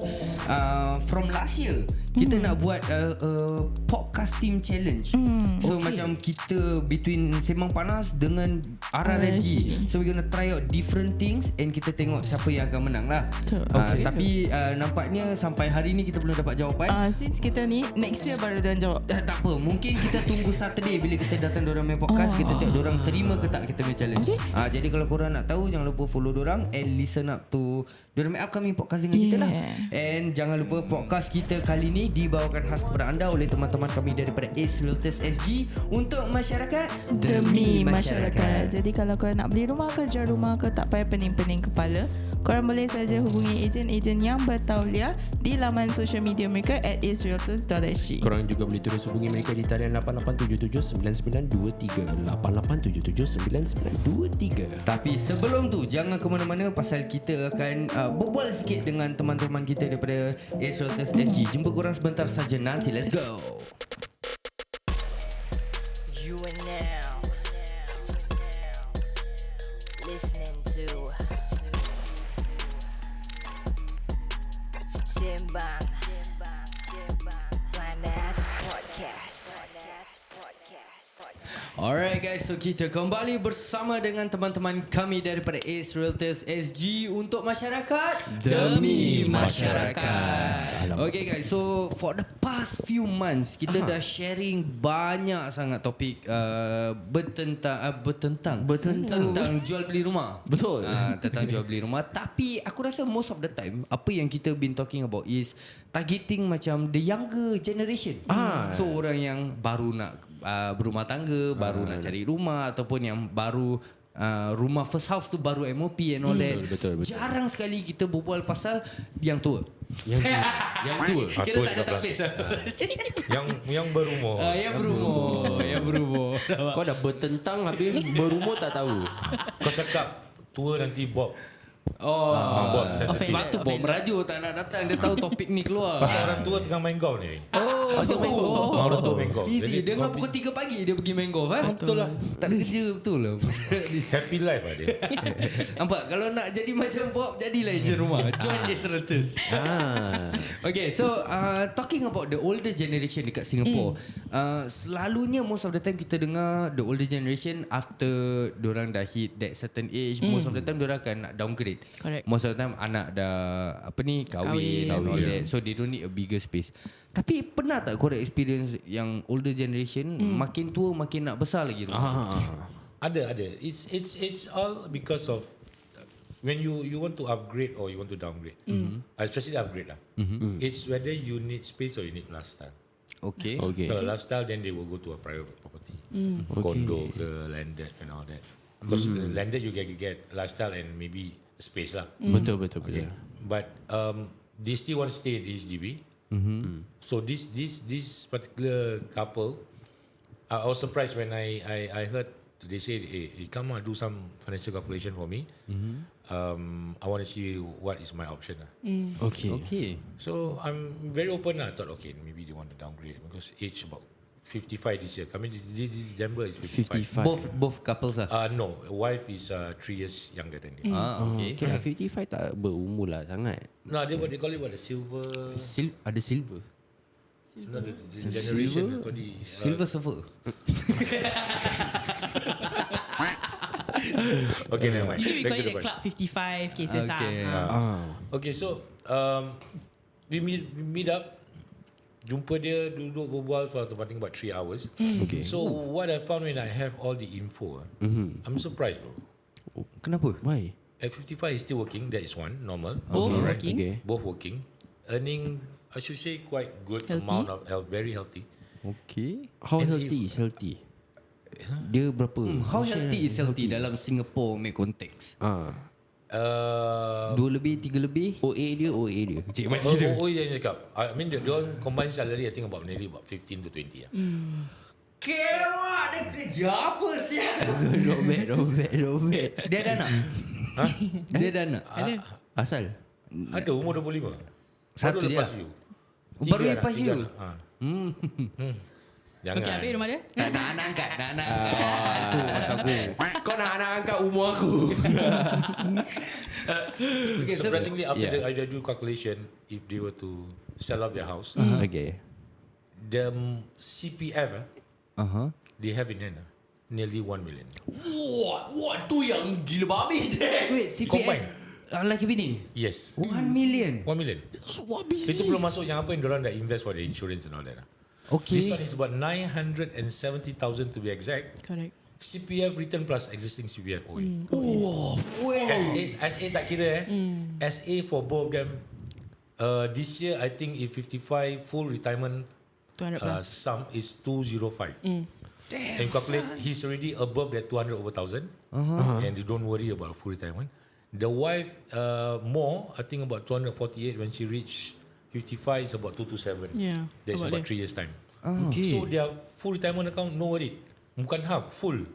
Speaker 2: from last year. Kita nak buat podcast team challenge. So macam kita between Sembang Panas dengan RRSG. So we're gonna try out different things and kita tengok siapa yang akan menang lah. Tapi nampaknya sampai hari ni kita belum dapat jawapan.
Speaker 3: Since kita ni next year baru dia jawab.
Speaker 2: Tak apa, mungkin kita tunggu Saturday bila kita datang diorang main podcast. Kita tengok diorang terima ke tak kita main challenge. Jadi kalau korang nak tahu, jangan lupa follow diorang and listen up to diorang main upcoming podcast dengan kita lah. And jangan lupa podcast kita kali ni dibawakan khas kepada anda oleh teman-teman kami daripada AceRealtorsSg untuk masyarakat
Speaker 3: Demi masyarakat. Jadi kalau korang nak beli rumah ke, jual rumah ke, tak payah pening-pening kepala. Korang boleh saja hubungi ejen-ejen yang bertauliah di laman social media mereka @AceRealtorsSg.
Speaker 4: Korang juga boleh terus hubungi mereka di talian 88779923 88779923.
Speaker 2: Tapi sebelum tu, jangan ke mana-mana pasal kita akan berbual sikit dengan teman-teman kita daripada AceRealtorsSg. Jumpa korang sebentar saja nanti. Let's go.
Speaker 1: You are now listening to Sembang Panas Podcast.
Speaker 2: Alright guys, so kita kembali bersama dengan teman-teman kami daripada AceRealtorsSg untuk masyarakat
Speaker 4: Demi
Speaker 2: masyarakat. Okay guys, so for the past few months kita dah sharing banyak sangat topik bertentang jual beli rumah.
Speaker 4: Betul.
Speaker 2: Tentang jual beli rumah. Tapi aku rasa most of the time apa yang kita been talking about is targeting macam the younger generation. So orang yang baru nak berumah tangga, baru nak cari rumah, ataupun yang baru rumah first house tu baru MOP and all that.
Speaker 4: Betul.
Speaker 2: Jarang sekali kita berbual pasal yang tua.
Speaker 4: Yang tua.
Speaker 2: Kita tak ada tapis.
Speaker 8: Yang berumur.
Speaker 2: Yang berumur.
Speaker 4: Kau dah bertentang habis berumur tak tahu.
Speaker 8: Kau cakap tua nanti Bob.
Speaker 2: Bob
Speaker 8: sensitif.
Speaker 2: sebab tu Bob merajuk tak nak datang. Dia tahu topik ni keluar.
Speaker 8: Pasal orang tua tengah main golf ni. Orang tua main golf.
Speaker 2: Easy. Dengar pukul 3 pagi dia pergi main golf.
Speaker 8: Betul lah.
Speaker 2: Tak ada kerja betul lah.
Speaker 8: Happy life lah dia.
Speaker 2: Nampak? Kalau nak jadi macam Bob, jadilah ejen rumah. Join AceRealtors. Okay, so talking about the older generation dekat Singapore, selalunya most of the time kita dengar the older generation after diorang dah hit that certain age, most of the time diorang akan nak downgrade.
Speaker 3: Correct.
Speaker 2: Most of the time anak dah kahwin and all that, so they don't need a bigger space. Tapi pernah tak korang experience yang older generation makin tua makin nak besar lagi rumah?
Speaker 8: Ada. It's all because of when you want to upgrade or you want to downgrade. Especially upgrade lah. It's whether you need space or you need lifestyle.
Speaker 2: Okay.
Speaker 8: Kalau lifestyle, then they will go to a private property, condo ke landed and all that. Because landed you get lifestyle and maybe space lah.
Speaker 4: Betul.
Speaker 8: Okay. But they still want to stay in HDB. So this particular couple, I was surprised when I heard they say, hey, come on, do some financial calculation for me. I want to see what is my option.
Speaker 2: Okay.
Speaker 8: So I'm very open. I thought, okay, maybe they want to downgrade because age about 55 this year. Coming this December is 55.
Speaker 2: Both couples lah.
Speaker 8: No, wife is 3 years younger than me.
Speaker 2: Okay.
Speaker 4: Kira 55 tak berumur lah sangat.
Speaker 8: No, they call it what, the silver.
Speaker 2: Ada silver.
Speaker 8: No, the generation.
Speaker 2: Silver surfer.
Speaker 8: Okay, never mind.
Speaker 3: Usually we
Speaker 8: Back
Speaker 3: call
Speaker 8: to
Speaker 3: it
Speaker 8: the
Speaker 3: the
Speaker 8: point.
Speaker 3: club 55 cases.
Speaker 8: Okay, so we meet up. Jumpa dia, duduk berbual for something about 3 hours.
Speaker 4: Okay.
Speaker 8: So what I found when I have all the info, I'm surprised, bro.
Speaker 2: Kenapa?
Speaker 4: Why?
Speaker 8: At 55, he's still working. That is one, normal.
Speaker 3: Both
Speaker 8: Right?
Speaker 3: working.
Speaker 4: Okay.
Speaker 8: Both working. Earning, I should say, quite good
Speaker 3: Healthy?
Speaker 8: amount of health, very healthy.
Speaker 2: Okay.
Speaker 4: How
Speaker 8: And
Speaker 4: healthy is healthy? Dia berapa?
Speaker 2: How healthy is healthy dalam Singapore make context?
Speaker 8: 2
Speaker 2: lebih, 3 lebih?
Speaker 4: OA dia.
Speaker 2: Cik
Speaker 8: Oh, yang cakap. I mean, dia orang combined salary, I think about nearly about 15 to 20.
Speaker 2: Kewak, dia kerja apa siap?
Speaker 4: Not bad.
Speaker 2: Dia ada anak? Dia ada anak?
Speaker 4: Asal?
Speaker 8: Ada, umur 25.
Speaker 2: Satu
Speaker 8: Baru
Speaker 2: je
Speaker 8: lepas
Speaker 2: lah.
Speaker 8: you.
Speaker 2: Baru
Speaker 8: Tiga
Speaker 2: lepas
Speaker 8: anak,
Speaker 2: you?
Speaker 8: 3 anak. Jangan.
Speaker 3: Okay, habis rumah dia?
Speaker 2: Tak nak anak angkat. Itu pasal aku.
Speaker 4: Kau nak anak angkat umur aku.
Speaker 2: Okay, so,
Speaker 8: Surprisingly, after I do calculation, if they were to sell off their house,
Speaker 4: Okay.
Speaker 8: the CPF, they have in hand nearly 1 million.
Speaker 2: Wah, tu yang gila babi je. Wait, CPF laki bini?
Speaker 8: Yes.
Speaker 2: 1 million.
Speaker 8: 1 million. Itu belum masuk yang apa yang diorang dah invest for the insurance and all that.
Speaker 2: Okay.
Speaker 8: This one is about 970,000 to be exact.
Speaker 3: Correct.
Speaker 8: CPF return plus existing CPF OA. SA tak kira SA for both of them. This year I think if 55 full retirement
Speaker 3: 200 plus.
Speaker 8: sum is 205. And calculate he's already above that 200 over 1,000. And you don't worry about full retirement. The wife more, I think about 248 when she reached 55 is about 227.
Speaker 3: Yeah.
Speaker 8: That's about
Speaker 3: there.
Speaker 8: 3 years time.
Speaker 2: Okay.
Speaker 8: So their full retirement account no worry. Bukan half, full.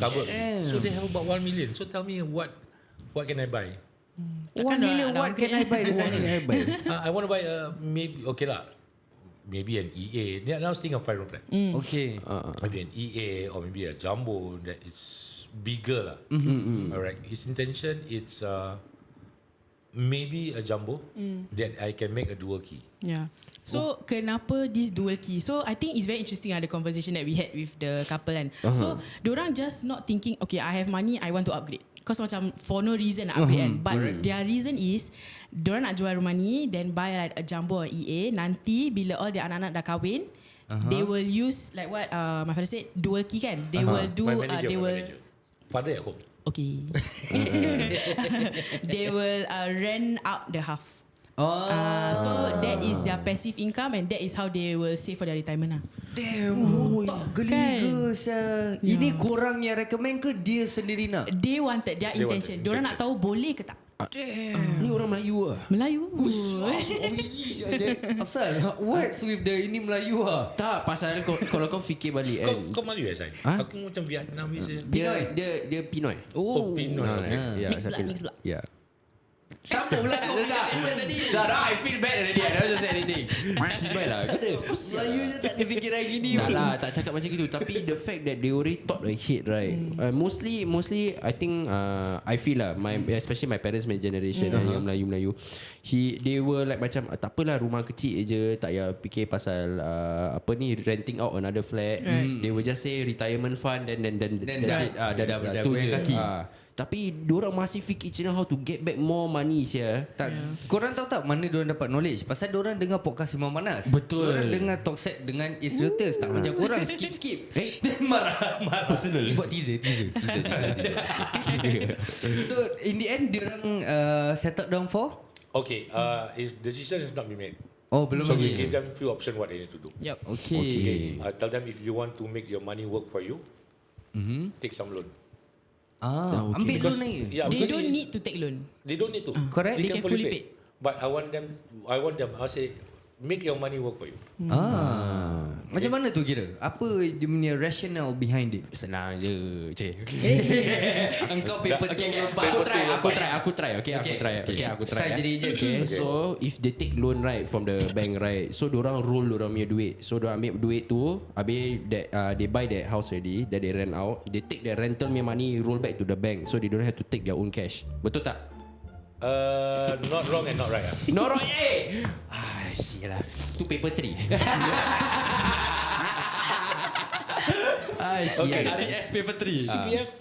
Speaker 8: Covered. So they have about 1 million. So tell me what can I buy?
Speaker 2: 1 million, what can I buy?
Speaker 8: I want to buy maybe okay lah. Maybe an EA. Now I was thinking of 5-room flat.
Speaker 2: Okay.
Speaker 8: Maybe an EA or maybe a jumbo that is bigger lah. Alright. His intention it's
Speaker 9: maybe a jumbo that I can make a dual key.
Speaker 10: Yeah. So kenapa this dual key? So I think it's very interesting the conversation that we had with the couple kan. So diorang just not thinking, okay, I have money, I want to upgrade. Because macam for no reason nak upgrade kan. But their reason is diorang nak jual rumah ni, then buy like a jumbo or EA. Nanti bila all their anak-anak dah kahwin, they will use like what my father said, dual key kan. They will do they will
Speaker 9: Father at home.
Speaker 10: Okay. They will rent out the half. So that is their passive income and that is how they will save for their retirement lah.
Speaker 2: Damn, otak geliga sah. Ini korang yang recommend ke dia sendiri nak?
Speaker 10: They wanted their intention. Diorang nak tahu boleh ke tak?
Speaker 2: Damn.
Speaker 4: Ni orang Melayu lah.
Speaker 10: Melayu.
Speaker 2: Pasal what's with the ini Melayu lah?
Speaker 4: Tak, pasal kalau kau fikir balik kan.
Speaker 9: Kau Melayu saya? Aku macam Vietnam je.
Speaker 4: Dia Pinoy.
Speaker 9: Oh, Pinoy.
Speaker 10: Mix blood.
Speaker 4: Ya.
Speaker 2: Siapa pula kau tadi?
Speaker 4: Dah, I feel bad already. I don't say anything. Cibai lah. Kata
Speaker 2: Melayu je tak ada fikiran gini.
Speaker 4: Tak lah, tak cakap macam gitu. Tapi the fact that they already thought ahead, right? Mostly I think I feel lah, especially my parents' generation yang Melayu, they were like macam tak apalah, rumah kecil je, tak payah fikir pasal apa ni, renting out another flat. They will just say retirement fund, then that's it. Dah tu je. Tapi diorang masih fikir macam how to get back more money sia.
Speaker 2: Tak, korang tahu tak mana diorang dapat knowledge? Pasal diorang dengar podcast Sembang Panas.
Speaker 4: Betul.
Speaker 2: Diorang dengar talk set dengan AceRealtors. Tak macam korang skip. Marah.
Speaker 4: Personal.
Speaker 2: Buat teaser. So in the end diorang settled down for?
Speaker 9: Okay, the decision has not been made.
Speaker 2: Oh, belum
Speaker 9: So we
Speaker 2: lagi.
Speaker 9: give them few options what they need to do.
Speaker 10: Yep.
Speaker 2: Okay.
Speaker 9: Tell them if you want to make your money work for you, take some loan.
Speaker 2: Ambil
Speaker 9: Because-
Speaker 2: loan lagi.
Speaker 9: Yeah,
Speaker 10: They
Speaker 9: because
Speaker 10: don't need to take loan.
Speaker 9: They don't need to.
Speaker 2: Correct.
Speaker 10: They can fully pay.
Speaker 9: But I want them. I say, make your money work for you.
Speaker 2: Macam mana tu kira? Apa dia punya rationale behind it?
Speaker 4: Senang je, cik.
Speaker 2: Engkau paper
Speaker 4: Aku try.
Speaker 2: Saya jadi je.
Speaker 4: Okay, so if they take loan right from the bank right, so diorang roll diorang punya duit. So diorang ambil duit tu, habis that they buy that house already, that they rent out, they take their rental punya money, roll back to the bank, so they don't have to take their own cash. Betul tak?
Speaker 9: Not wrong and not right.
Speaker 4: No wrong, sialah. Tu paper 3.
Speaker 9: Okay.
Speaker 2: RES paper 3.
Speaker 9: CPF.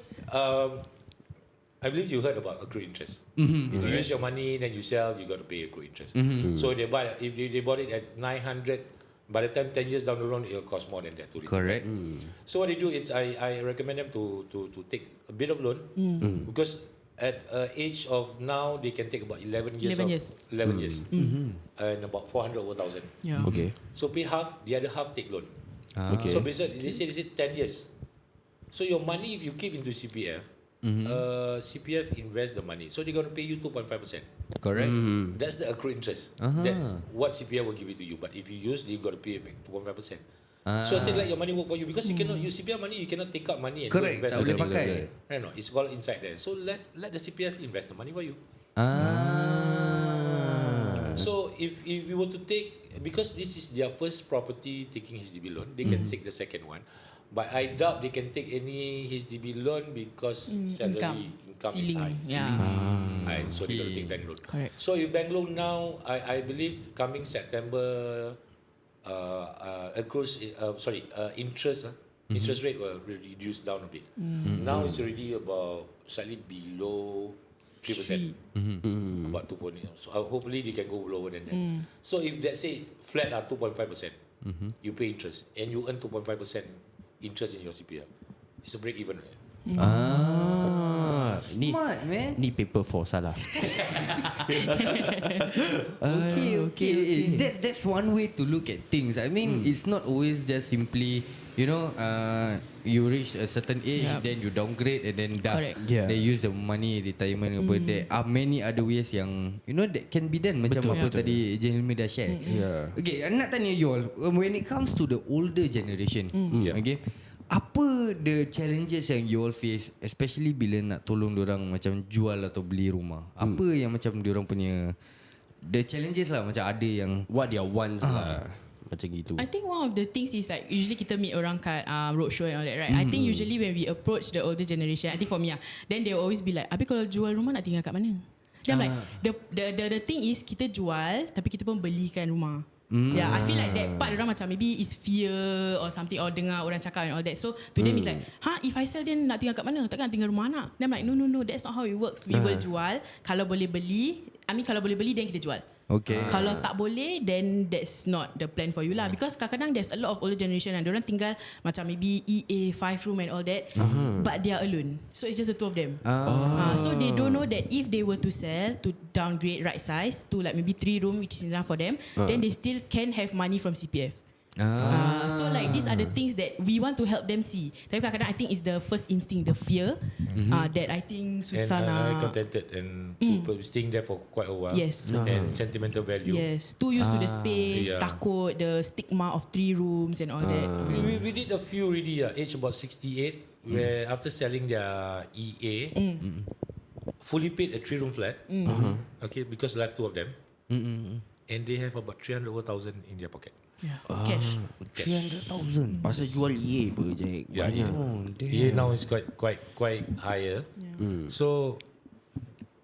Speaker 9: I believe you heard about accrued interest. If you use your money, then you sell, you got to pay accrued interest. So if they bought it at 900, by the time 10 years down the road, it'll cost more than that to return.
Speaker 2: Correct.
Speaker 9: So what they do is I recommend them to take a bit of loan because at age of now they can take about 11 years. And about 400 over thousand.
Speaker 10: Yeah.
Speaker 4: Okay.
Speaker 9: So pay half, the other half take loan.
Speaker 4: Okay.
Speaker 9: So basically they say 10 years. So your money, if you keep into CPF, CPF invest the money. So they're going to pay you 2.5%.
Speaker 2: Correct.
Speaker 9: That's the accrued interest. That what CPF will give it to you. But if you use, you got to pay back 2.5%. So I said let your money work for you because you cannot use CPF money. You cannot take out money and go
Speaker 2: Correct.
Speaker 9: invest.
Speaker 2: Tak boleh
Speaker 9: everything.
Speaker 2: pakai.
Speaker 9: Right, no, it's all inside there. So let the CPF invest the money for you. So if we were to take, because this is their first property taking HDB loan, they can take the second one. But I doubt they can take any HDB loan because salary income is high. High, so they got to take bank loan.
Speaker 10: Correct.
Speaker 9: So if bank loan now, I believe coming September, interest rate will reduce down a bit. Now it's already about slightly below 3%, about 2.8. So hopefully they can go lower than that. So if let's say flat are 2.5%, you pay interest and you earn 2.5% interest in your CPF, it's a break even.
Speaker 2: Smart, man.
Speaker 4: Ni paper 4 salah.
Speaker 2: Okay. That's one way to look at things. I mean, it's not always just simply, you reach a certain age, then you downgrade and then they use the money retirement. But there are many other ways yang that can be done. Macam apa tadi Agent Hilmi dah share. Okay, I nak tanya you all, when it comes to the older generation, okay, apa the challenges yang you all face, especially bila nak tolong diorang macam jual atau beli rumah? Apa yang macam diorang punya the challenges lah, macam ada yang
Speaker 4: What their wants lah. Macam gitu.
Speaker 10: I think one of the things is like usually kita meet orang kat roadshow and all that, right? I think usually when we approach the older generation, I think for me then they will always be like, "Abi kalau jual rumah nak tinggal kat mana?" Then I'm like the thing is kita jual tapi kita pun belikan rumah. Yeah, I feel like that part orang macam maybe is fear or something, or dengar orang cakap and all that. So to them it's like, if I sell then nak tinggal kat mana? Takkan nak tinggal rumah anak. Then I'm like, no, that's not how it works. We will jual. Kalau boleh beli, kalau boleh beli then kita jual.
Speaker 2: Okay.
Speaker 10: Kalau tak boleh, then that's not the plan for you lah. Because kadang-kadang there's a lot of older generation and diorang tinggal macam maybe EA 5 room and all that, but they are alone. So it's just the two of them. So they don't know that if they were to sell, to downgrade right size to like maybe 3 room, which is enough for them, then they still can have money from CPF. So like these are the things that we want to help them see. Tapi kadang-kadang I think is the first instinct, the fear, that I think susah
Speaker 9: and
Speaker 10: nak.
Speaker 9: contented and people staying there for quite a while.
Speaker 10: Yes.
Speaker 9: And sentimental value.
Speaker 10: Yes, too used to the space, takut the stigma of 3 rooms and all that.
Speaker 9: We did a few already, age about 68, where after selling their EA, fully paid a 3-room flat, okay, because left 2 of them, and they have about 300,000 in their pocket.
Speaker 10: Yeah, cash.
Speaker 2: 300,000.
Speaker 4: Pasal jual EA apa je.
Speaker 9: Yeah, EA now is quite higher. So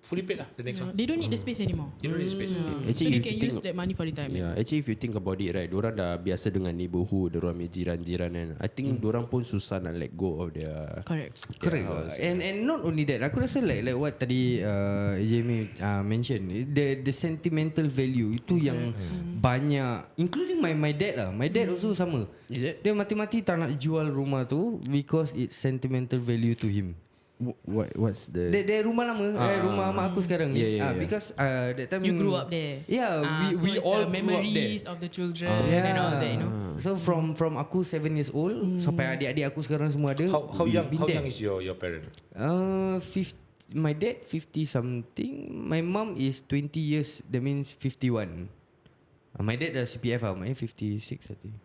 Speaker 9: fully paid lah the next one.
Speaker 10: They don't need the space anymore.
Speaker 9: They don't need space.
Speaker 10: So
Speaker 4: Actually,
Speaker 10: they can use that money for retirement.
Speaker 4: Yeah, actually if you think about it right, diorang dah biasa dengan neighborhood, diorang punya jiran-jiran kan. I think diorang pun susah nak let go of their
Speaker 10: Correct.
Speaker 2: And not only that, aku rasa like what tadi Jamie mention, the sentimental value itu yang banyak, including my dad lah. My dad also sama. Dia mati-mati tak nak jual rumah tu because it's sentimental value to him.
Speaker 4: What's the
Speaker 2: Dia rumah lama, rumah mak aku sekarang ni. Because that time
Speaker 10: You grew up there.
Speaker 2: Yeah,
Speaker 10: so
Speaker 2: we
Speaker 10: it's
Speaker 2: all
Speaker 10: the
Speaker 2: grew up there.
Speaker 10: memories of the children and all that, you know.
Speaker 2: So from aku 7 years old sampai adik-adik aku sekarang semua ada.
Speaker 9: How young is your parent?
Speaker 2: 50, my dad 50 something. My mom is 20 years. That means 51. My dad dah CPF lah. My 56 I think.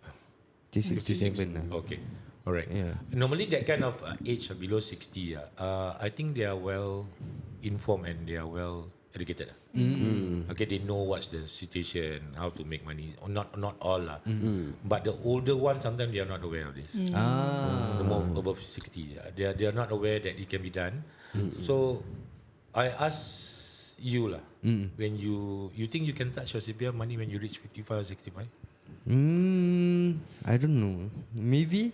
Speaker 2: 57 lah.
Speaker 9: Okay. Alright.
Speaker 2: Yeah.
Speaker 9: Normally that kind of age below 60, I think they are well informed and they are well educated. Okay, they know what's the situation, how to make money. Not all lah. But the older ones sometimes they are not aware of this. The more above 60, they are not aware that it can be done. So I ask you lah, when you think you can touch your CPF money when you reach 55 or 65?
Speaker 2: I don't know. Maybe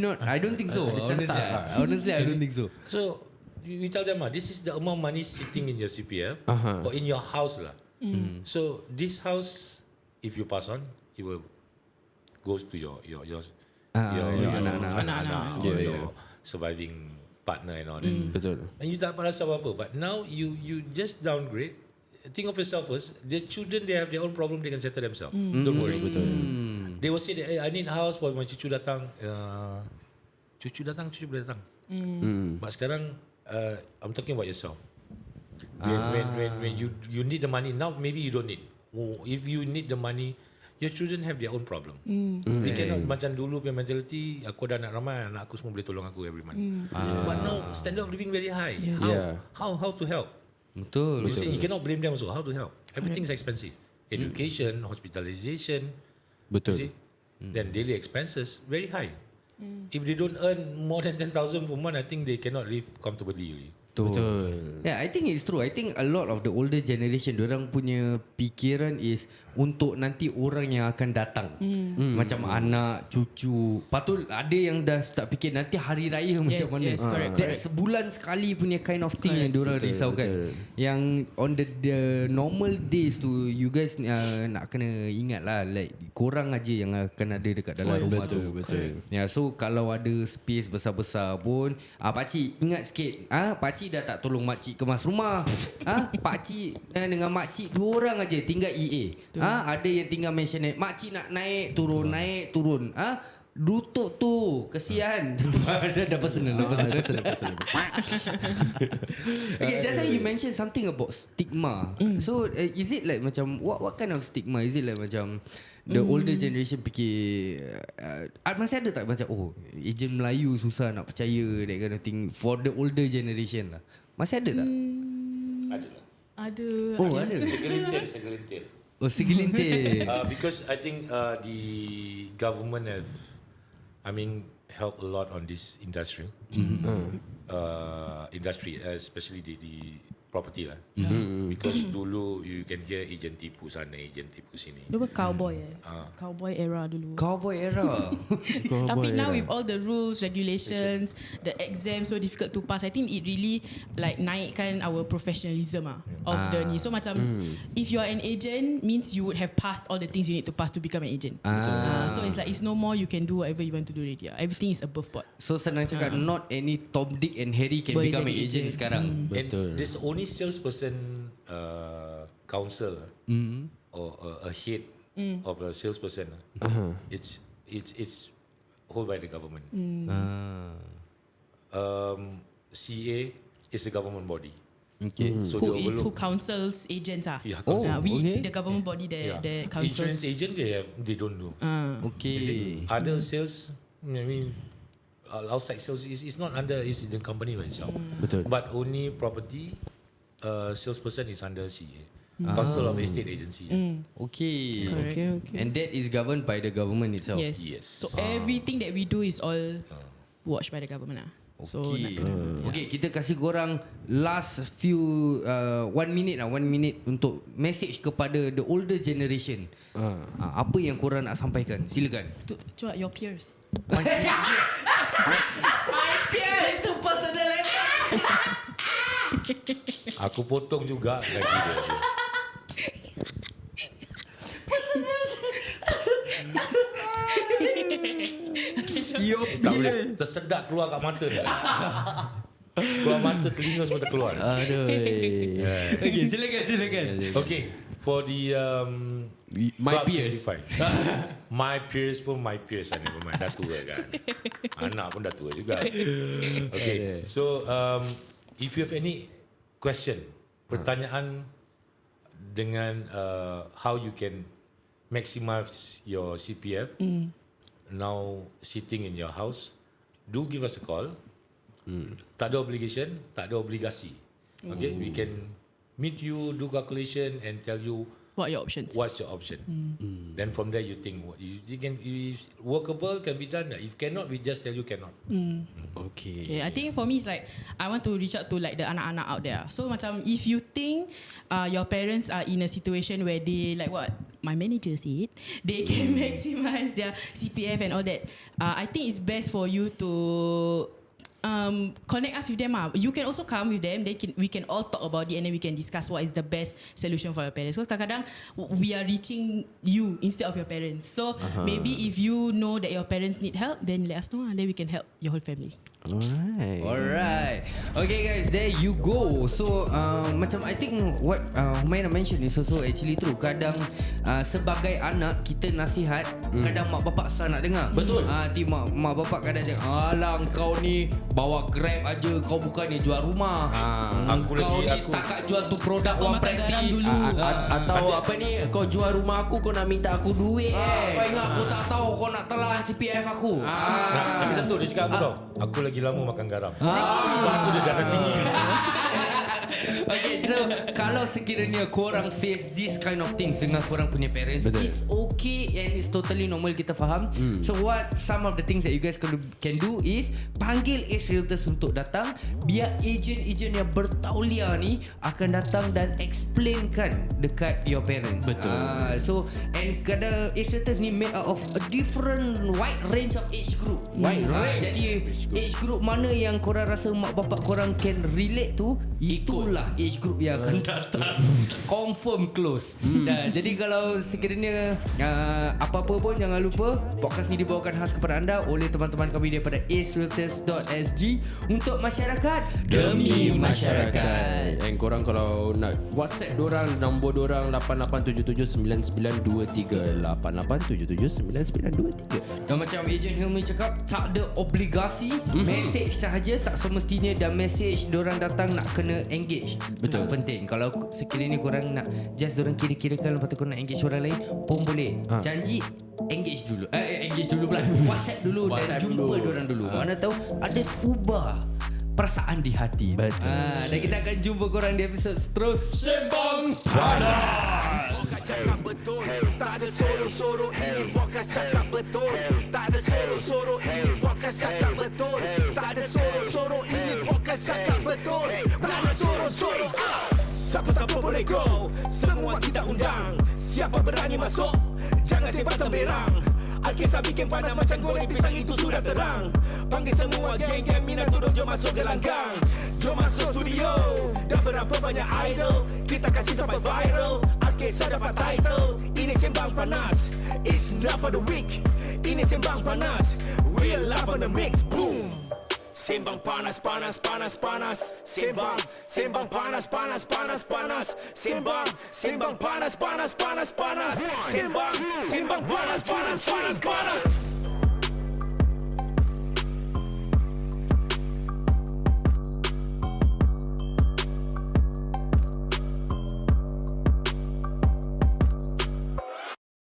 Speaker 2: not. I don't think so. Honestly, I don't think so.
Speaker 9: So you tell them this is the amount of money sitting in your CPF or in your house lah. So this house, if you pass on, it will goes to your anak-anak or your surviving partner and all that.
Speaker 4: Betul.
Speaker 9: And you tak dapat rasa apa-apa. But now you just downgrade. Think of yourself first. The children, they have their own problem. They can settle themselves. Don't worry. They will say that I need a house for my cucu datang. Cucu boleh datang. But sekarang I'm talking about yourself. When you need the money now, maybe you don't need. If you need the money, your children have their own problem. They cannot macam dulu punya mentality. Aku ada anak ramai, anak aku semua boleh tolong aku every month. But now standard of living very high. How to help?
Speaker 2: Betul.
Speaker 9: You cannot blame them also. How to help? Everything is expensive. Education, hospitalization.
Speaker 4: Betul.
Speaker 9: Then daily expenses very high. If they don't earn more than 10,000 per month, I think they cannot live comfortably. Really.
Speaker 2: Betul. Yeah, I think it's true. I think a lot of the older generation, diorang punya pikiran is untuk nanti orang yang akan datang. Macam anak, cucu. Patut ada yang dah start fikir nanti hari raya macam mana. That sebulan sekali punya kind of thing yang diorang risaukan. Yang on the normal days tu, you guys nak kena ingat lah, like korang aja yang akan ada dekat dalam rumah tu.
Speaker 4: Betul.
Speaker 2: Ya, so kalau ada space besar-besar pun, pakcik ingat sikit, pakcik dah tak tolong makcik kemas rumah. Pakcik dengan makcik 2 orang aja tinggal EA. Ada yang tinggal mansionette. Makcik nak naik turun. Lutut tu kesian. Dah personal. Okay, just now you mentioned something about stigma. So is it like macam what kind of stigma? Is it like macam the older generation fikir masih ada tak macam agent Melayu susah nak percaya, that kind of thing for the older generation lah? Masih ada tak?
Speaker 9: Ada lah.
Speaker 10: Ada.
Speaker 2: Ada.
Speaker 9: Segelintir.
Speaker 2: Segelintir.
Speaker 9: Because I think the government have, helped a lot on this industry, especially the property lah. Because dulu you can hear agent tipu sana, agent tipu sini.
Speaker 10: Dulu cowboy Cowboy era dulu.
Speaker 2: Cowboy era.
Speaker 10: Tapi now with all the rules, regulations, the exam so difficult to pass, I think it really like naikkan our professionalism of the ni. So macam if you are an agent, means you would have passed all the things you need to pass to become an agent. So it's like it's no more you can do whatever you want to do already. Everything is above board.
Speaker 2: So senang cakap, not any Tom, Dick and Harry can
Speaker 10: Boleh
Speaker 2: become an
Speaker 10: jadi
Speaker 2: agent sekarang.
Speaker 9: Betul. And there's only salesperson council or a head of a salesperson. It's held by the government. CA is a government body.
Speaker 2: Okay.
Speaker 9: So
Speaker 10: who counsels agents
Speaker 9: Yeah,
Speaker 10: the government body the counsels.
Speaker 9: Insurance agent they don't do.
Speaker 2: Okay.
Speaker 9: Other sales, I mean, outside sales is not under is the company by itself.
Speaker 4: Betul.
Speaker 9: But only property salesperson is under CA. Council of Estate Agency.
Speaker 2: Okay.
Speaker 4: Okay.
Speaker 2: And that is governed by the government itself.
Speaker 10: Yes. So everything that we do is all watched by the government. So
Speaker 2: Okay. Okay, kita kasih korang last few 1 minute 1 minute untuk message kepada the older generation. Apa yang korang nak sampaikan? Silakan.
Speaker 10: Cuba your peers.
Speaker 2: My peers tu personal.
Speaker 9: Aku potong juga gaji dia. Tak boleh tersedak keluar kat mata dia. Keluar mata, telinga semua terkeluar.
Speaker 4: Aduh.
Speaker 2: Okay, silakan.
Speaker 9: Okay, for the
Speaker 4: My
Speaker 9: Club
Speaker 4: peers.
Speaker 9: 55. My peers pun my peers lah, never mind. Dah tua kan. Anak pun dah tua juga. Okay, so if you have any question, pertanyaan dengan how you can maximize your CPF now sitting in your house, do give us a call. Tak ada obligation, tak ada obligasi. Okay, we can meet you, do calculation and tell you
Speaker 10: what your options.
Speaker 9: What's your option? Then from there you think what you can, if workable can be done. If cannot, we just tell you cannot.
Speaker 4: Okay.
Speaker 10: I think for me it's like I want to reach out to like the anak-anak out there. So macam if you think your parents are in a situation where they like what my manager said, they can maximize their CPF and all that. I think it's best for you to connect us with them. You can also come with them. We can all talk about it and then we can discuss what is the best solution for your parents. Because kadang-kadang we are reaching you instead of your parents. So maybe if you know that your parents need help, then let us know and then we can help your whole family.
Speaker 2: Alright. Okay guys, there you go. So macam I think what Humaira mention is also actually true. Kadang sebagai anak kita nasihat, kadang mak bapak susah nak dengar.
Speaker 4: Betul.
Speaker 2: Mak bapak kadang cakap, alah kau ni bawa Grab aja, kau bukannya jual rumah. Kau ni setakat jual tu produk orang praktis
Speaker 4: atau apa ni, kau jual rumah aku, kau nak minta aku duit.
Speaker 2: Kau ingat aku tak tahu kau nak telan CPF aku.
Speaker 9: Lagi satu dia cakap apa tau? Aku lagi lama makan garam. Sebab tu dia darah tinggi.
Speaker 2: Okay, so kalau sekiranya korang face this kind of things dengan korang punya parents, it's okay and it's totally normal, kita faham. So what some of the things that you guys can do is panggil Ace Realtors untuk datang, biar agent-agent yang bertauliah ni akan datang dan explainkan dekat your parents.
Speaker 4: Betul.
Speaker 2: So and kadang Ace Realtors ni made out of a different wide range of age group. Jadi age group mana yang korang rasa mak bapak korang can relate tu, itulah age group yang akan datang. Confirm close. Jadi kalau sekiranya apa-apa pun jangan lupa, podcast ni dibawakan khas kepada anda oleh teman-teman kami daripada AceRealtorsSg untuk masyarakat demi masyarakat.
Speaker 4: Dan korang kalau nak WhatsApp dorang, nombor dorang 88779923, 88779923.
Speaker 2: Dan macam Agent Hilmi cakap, tak ada obligasi, message sahaja, tak semestinya dan message dorang datang nak kena engage. Betul. Penting. Kalau sekiranya korang nak just dorang kira-kirakan, lepas tu korang nak engage orang lain pun boleh. Janji engage dulu. Engage dulu pula. WhatsApp dulu dan jumpa dorang dulu. Mana tahu ada ubah perasaan di hati. Dan kita akan jumpa korang di episod terus Sembang Panas.
Speaker 5: Cakap betul, tak ada sorok-sorok, ini podcast cakap betul. Tak ada sorok-sorok, ini podcast cakap betul. Tak ada sorok-sorok, ini podcast cakap betul. Tak ada sorok-sorok. go. Semua kita undang. Siapa berani masuk, jangan sebat temberang. Al-Kisah bikin panas macam goreng pisang, itu sudah terang. Panggil semua geng-geng minat turun, jom masuk gelanggang. Jom masuk studio, dah berapa banyak idol, kita kasih sampai viral. Al-Kisah dapat title, ini Sembang Panas. It's not for the weak, ini Sembang Panas. Real love on the mix, boom. Sembang panas, panas, panas, panas. Sembang, sembang panas, panas, panas, panas. Sembang, sembang panas, panas, panas, panas. Sembang, sembang panas, panas, panas, panas.